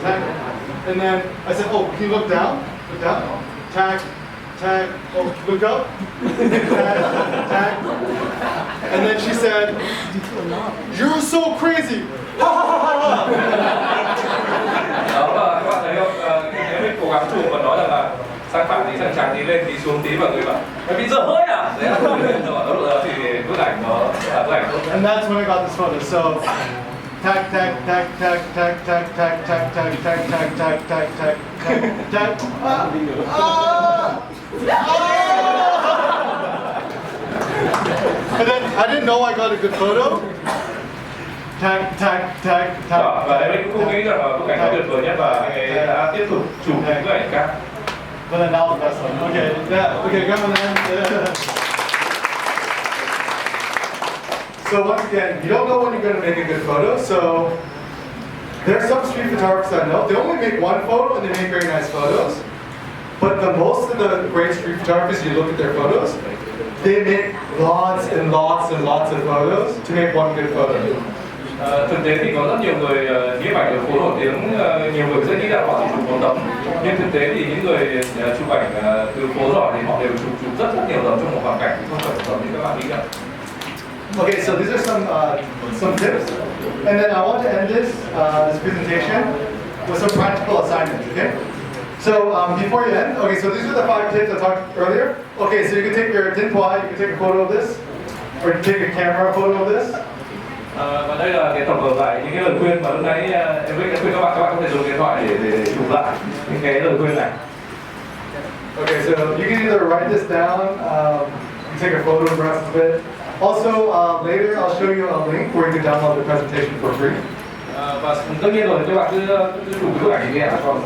S2: tag. And then I said, "Oh, can you look down? Look down. Tag. Oh, look up. Tag. And then she said, "You're so crazy." Ha ha ha ha.
S1: Đó và các bạn thấy không? Eric cố gắng chụp và nói rằng là sang phải thì sang trái tí lên tí xuống tí và người bảo mày bị dở hơi à? Đấy là lúc đó thì bức ảnh nó là bức ảnh tốt.
S2: And that's when I got this photo. So tag. And then I didn't know I got a good photo. Tag.
S1: Và Eric cũng nghĩ rằng là bức ảnh nó tuyệt vời nhất và anh ấy đã tiếp tục chụp những bức ảnh khác.
S2: But then that was the best one. Okay, yeah, okay, come on then. Yeah. So once again, you don't know when you're going to make a good photo. So there's some street photographers I know. They only make one photo and they make very nice photos. But most of the great street photographers, you look at their photos, they make lots and lots of photos to make one good photo.
S1: Thực tế thì có rất nhiều người nhiếp ảnh ở phố nổi tiếng, nhiều người sẽ nghĩ là họ chỉ chụp một tấm, nhưng thực tế thì những người chụp ảnh từ phố giỏi thì họ đều chụp rất nhiều tấm trong một hoàn cảnh, không phải một tấm như các bạn nghĩ đâu.
S2: Okay, so these are some tips, and then I want to end this presentation with some practical assignments. Okay. So before you end, okay, so these are the 5 tips I talked earlier. Okay, so you can take your tinpoi, you can take a photo of this, or you can take a camera photo of this.
S1: Và đây là cái tổng hợp lại những cái lời khuyên mà lúc nãy em đã khuyên các bạn có thể dùng điện thoại để chụp lại những cái lời khuyên này.
S2: Okay, so you can either write this down, you take a photograph of it. Also, later I'll show you a link where you can download the presentation for free.
S1: Và tất nhiên rồi các bạn cứ chụp cái bức ảnh này, còn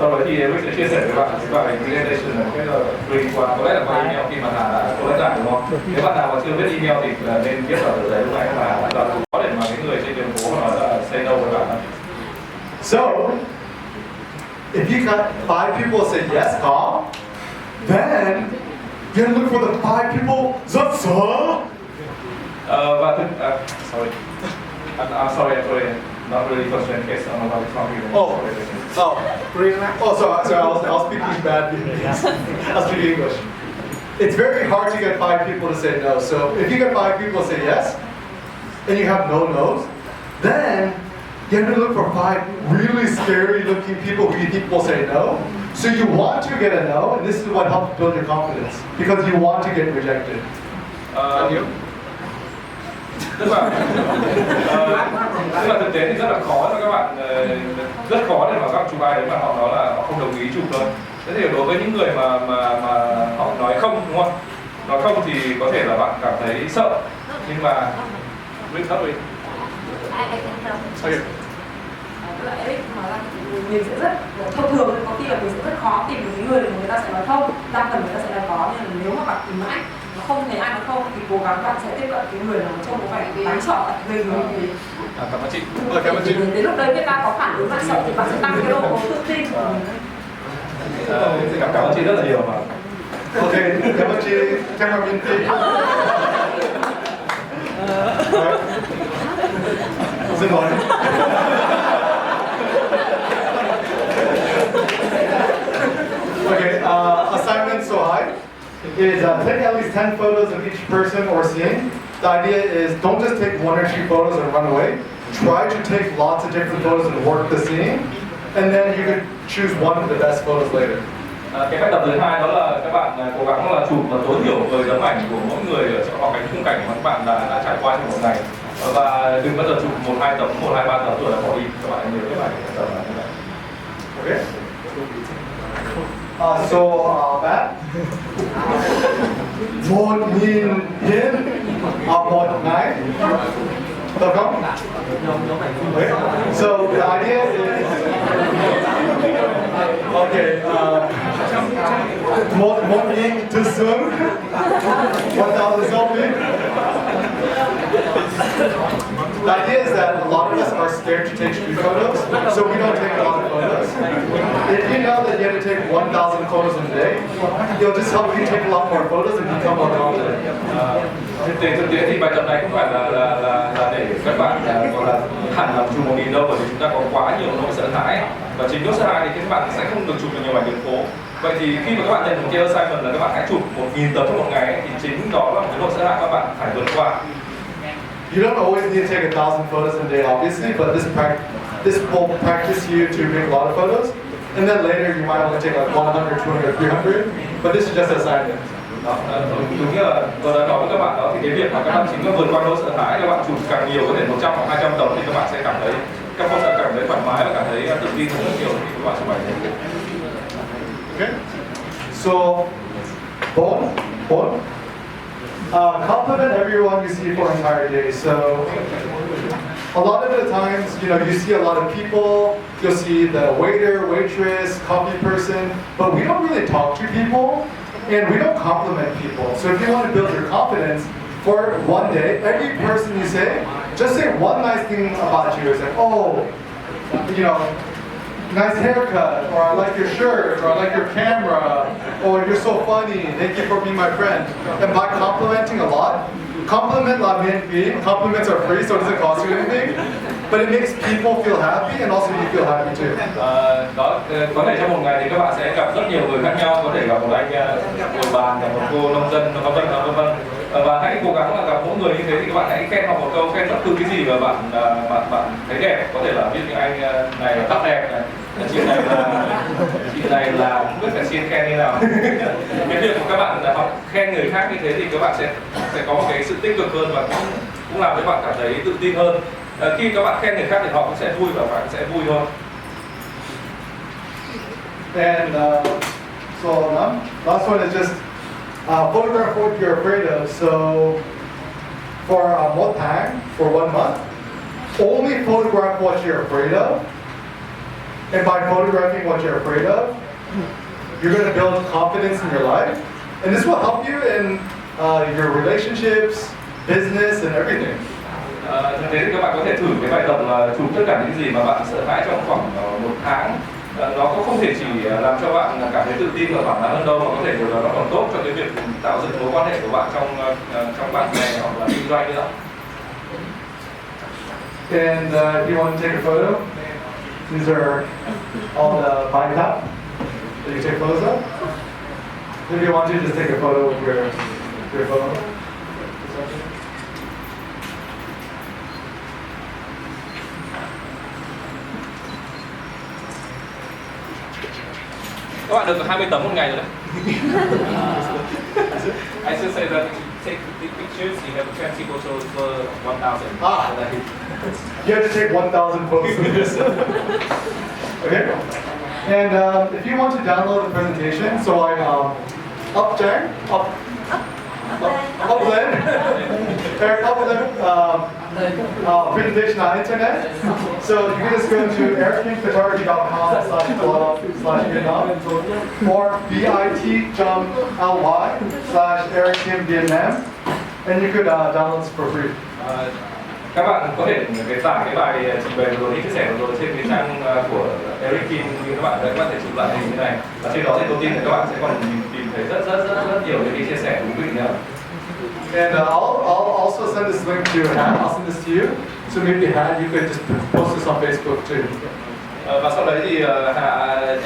S1: sau đó thì Rick sẽ chia sẻ với bạn cái bài presentation này cái là free qua có lẽ là qua email khi mà Hà đã có lẽ lại đúng không? Nếu bạn nào mà chưa biết email thì nên viết vào đấy lúc này là có để mà cái người trên đường phố nói là say no với bạn.
S2: So, if you got 5 people say yes, call, then you look for the 5 people that saw.
S1: Và sorry. I'm sorry, not really concerned in case I don't know how to talk even.
S2: Sorry, I was speaking bad Vietnamese. I was speaking English. It's very hard to get 5 people to say no. So if you get 5 people to say yes, and you have no no's, then you have to look for 5 really scary looking people who you think will say no. So you want to get a no, and this is what helps build your confidence, because you want to get rejected.
S1: Tức là thực tế thì rất là khó cho các bạn, rất khó để mà các chụp ai đấy mà họ nói là họ không đồng ý chụp thôi. Thế thì đối với những người mà họ nói không, đúng không? Nói không thì có thể là bạn cảm thấy sợ, nhưng mà Rick nói
S10: Eric nói là mình sẽ rất thông thường, có khi là mình sẽ rất khó tìm được những người mà người ta sẽ nói không, đa phần người ta sẽ nói có, nhưng mà nếu mà bạn tìm mãi nó không thấy ai nói không thì cố gắng bạn sẽ tiếp cận cái người nào trông có vẻ đáng sợ về người.
S1: cảm ơn chị.
S2: Cảm ơn chị.
S10: Đến lúc đấy người ta có phản ứng bạn sợ thì bạn sẽ tăng cái độ tự tin của mình.
S1: Cảm ơn chị rất là nhiều mà.
S2: Okay, cảm ơn chị, cảm ơn Minh Phi. Xin lỗi. Okay, assignment so high is take at least 10 photos of each person or scene. The idea is don't just take 1 or 2 photos and run away. Try to take lots of different photos and work the scene, and then you can choose one of the best photos later.
S1: Cái cách tập thứ 2 đó là các bạn cố gắng là chụp tối thiểu 10 tấm ảnh của mỗi người ở trong cái khung cảnh mà các bạn đã trải qua trong một ngày, và đừng bao giờ chụp 1-2 tấm, 1-2-3 tấm rồi là bỏ đi. Các bạn nhớ cái bài tập là như vậy.
S2: Okay. Back. 1.000 hin, 1 ngày. Okay. So the idea is okay. 1.000 too soon. 1,000 selfie. The idea is that a lot of us are scared to take street photos, so we don't take a lot of photos. If you know that you have to take 1,000 photos in a day, it'll just help you take a lot more photos and become more confident.
S1: Thực tế thì bài tập này không phải là để các bạn gọi là hẳn làm chụp 1.000 đâu, bởi vì chúng ta có quá nhiều nỗi sợ hãi, và chính nỗi sợ hãi thì các bạn sẽ không được chụp được nhiều ảnh đường phố. Vậy thì khi mà các bạn nhận một cái assignment là các bạn hãy chụp 1.000 tấm trong một ngày ấy, thì chính đó là một cái nỗi sợ hãi các bạn phải vượt qua.
S2: You don't always need to take 1,000 photos in a day, obviously, but this will practice you to make a lot of photos, and then later you might only take like 100, 200, 300, but this is just an assignment.
S1: Đúng như là tôi đã nói với các bạn đó, thì cái việc mà các bạn chính là vượt qua nỗi sợ hãi, các bạn chụp càng nhiều, có thể 100 hoặc 200 tấm thì các bạn sẽ cảm thấy các bạn sẽ cảm thấy thoải mái và cảm thấy tự tin hơn rất nhiều khi các bạn chụp ảnh.
S2: Okay. So, compliment everyone you see for an entire day. So, a lot of the times, you see a lot of people. You'll see the waiter, waitress, coffee person, but we don't really talk to people. And we don't compliment people. So if you want to build your confidence, for one day, every person you say, just say one nice thing about you. It's like, oh, nice haircut, or I like your shirt, or I like your camera, or you're so funny, thank you for being my friend. And by complimenting a lot, compliment là miễn phí. Compliments are free, so it doesn't cost you anything. But it makes people feel happy, and also you feel happy too.
S4: Đó, có thể trong một ngày thì các bạn sẽ gặp rất nhiều người khác nhau, có thể gặp một anh bồi bàn, gặp một cô nông dân, vân vân. Và hãy cố gắng là gặp mỗi người như thế thì các bạn hãy khen họ một câu, khen bất cứ cái gì mà bạn thấy đẹp. Có thể là biết những anh này tóc đẹp này, chị này là không biết phải xin khen như nào. Cái việc mà các bạn học khen người khác như thế thì các bạn sẽ có một cái sự tích cực hơn và cũng làm cho bạn cảm thấy tự tin hơn. Khi các bạn khen người khác thì họ cũng sẽ vui và bạn sẽ vui thôi.
S2: And so last one is just photograph what you're afraid of. So for một tháng, for 1 month, only photograph what you're afraid of. And by photographing what you're afraid of, you're going to build confidence in your life. And this will help you in your relationships, business, and everything.
S4: Thực tế thì các bạn có thể thử cái bài tập là chụp tất cả những gì mà bạn sợ hãi trong khoảng 1 tháng. Nó cũng không thể chỉ làm cho bạn cảm thấy tự tin và thoải mái hơn đâu, mà có thể điều đó nó còn tốt cho cái việc tạo dựng mối quan hệ của bạn trong bạn bè hoặc là kinh doanh nữa.
S2: And if you want to take a photo, these are all the vine top that you take photos of. If you want to, just take a photo with your phone.
S4: Các bạn được 20 tấm một ngày rồi đấy. I should say that take the pictures, you have 20 photos for 1,000.
S2: You have to take 1,000 photos of this. Okay? And if you want to download the presentation, so I upload presentation on internet. So you can just go to erickinphotography.com/blog/Vietnam or bit.ly/erickinvietnam, and you could download this for free.
S4: Các bạn có thể tải cái bài trình bày vừa rồi, chia sẻ vừa rồi trên cái trang của Eric Kim, như các bạn có thể chụp lại hình như này, và trên đó thì tôi tin là các bạn sẽ còn tìm thấy rất nhiều những cái chia sẻ thú vị nữa.
S2: And I'll also send this link to Hannah. I'll send this to you. So maybe Hannah, you could just post this on Facebook too.
S4: Và sau đấy thì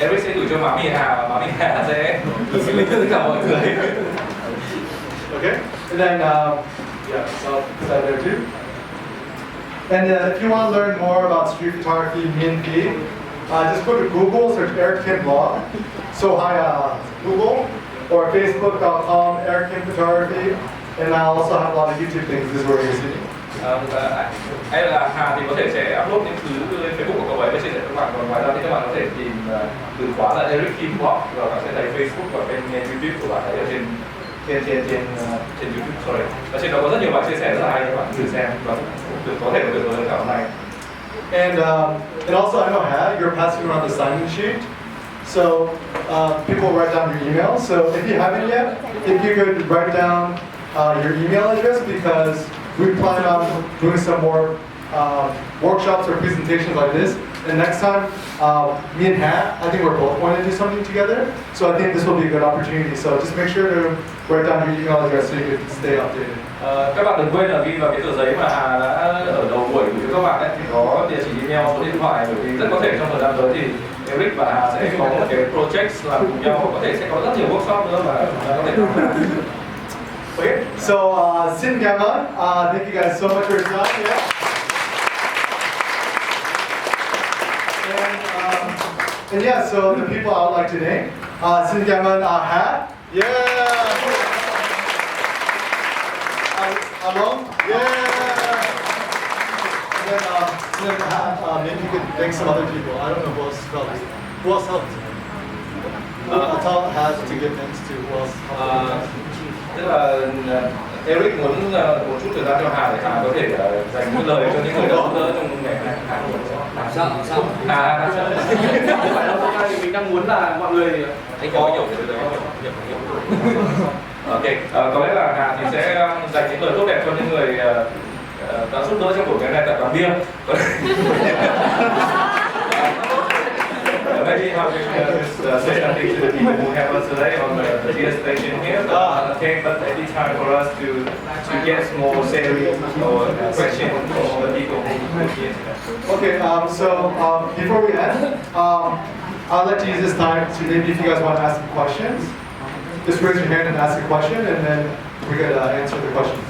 S4: Eric sẽ gửi cho Má Mì Hà và Má Mì Hà sẽ gửi cái link tất cả mọi người.
S2: Okay. And then yeah, so I'll put that there too. And if you want to learn more about street photography, Minh Phi, just go to Google, search Eric Kim blog. So hi Google or Facebook.com Eric Kim Photography, and I'll also have a lot of YouTube things. This is where you're seeing.
S4: Hay là Hà thì có thể sẽ upload những thứ lên Facebook của cậu ấy và chia sẻ cho các bạn. Còn ngoài ra thì các bạn có thể tìm từ khóa là Eric Kim blog và bạn sẽ thấy Facebook và kênh YouTube của bạn ấy ở trên YouTube, sorry. Và trên đó có rất nhiều bài chia sẻ rất là hay, các bạn thử xem và có thể được hơn cả hôm nay.
S2: And also I know you're passing around the sign-in sheet. So people write down your email. So if you haven't yet, if you could write down your email address, because we plan on doing some more workshops or presentations like this. And next time, me and Hat, I think we're both going to do something together. So I think this will be a good opportunity. So just make sure to write down your email address so you can stay updated.
S4: Các bạn đừng quên là ghi vào cái tờ giấy mà Hà đã ở đầu buổi gửi cho các bạn ấy, thì có địa chỉ email, số điện thoại, bởi vì rất có thể trong thời gian tới thì Eric và Hà sẽ có một cái project làm cùng nhau, có thể sẽ có rất nhiều workshop nữa mà chúng ta có thể làm.
S2: Okay, so xin cảm ơn. Thank you guys so much for your time. Yeah. And yeah, so the people I would like to name, xin cảm ơn Hat. Yeah. Along. Yeah. And then maybe you could thank some other people. I don't know who else helped. Who else helped? I'll tell Hat to give thanks to who else helped.
S4: Tức là Eric muốn một chút thời gian cho Hà để Hà có thể dành những lời cho những người đã giúp đỡ trong ngày này.
S5: Sao?
S4: Hà
S3: Không phải đâu, thực ra thì mình đang muốn là mọi người
S4: anh có hiểu từ đấy. Ok, có lẽ là Hà thì sẽ dành những lời tốt đẹp cho những người đã giúp đỡ trong buổi ngày này tại quán bia.
S1: maybe how we just say something to the people who have us today on the GS station here. Okay, but maybe time for us to get more salary or question from the people who are here today.
S2: Okay, so before we end, I'll let you use this time to maybe if you guys want to ask some questions, just raise your hand and ask a question, and then we're gonna answer the questions.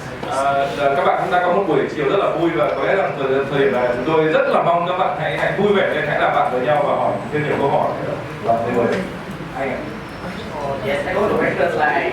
S4: Các bạn chúng ta có một buổi chiều rất là vui và có lẽ rằng thời điểm này chúng tôi rất là mong các bạn hãy vui vẻ lên, hãy làm bạn với nhau và hỏi thêm nhiều câu hỏi. Và mời anh ạ.
S6: Yes, I got the questions like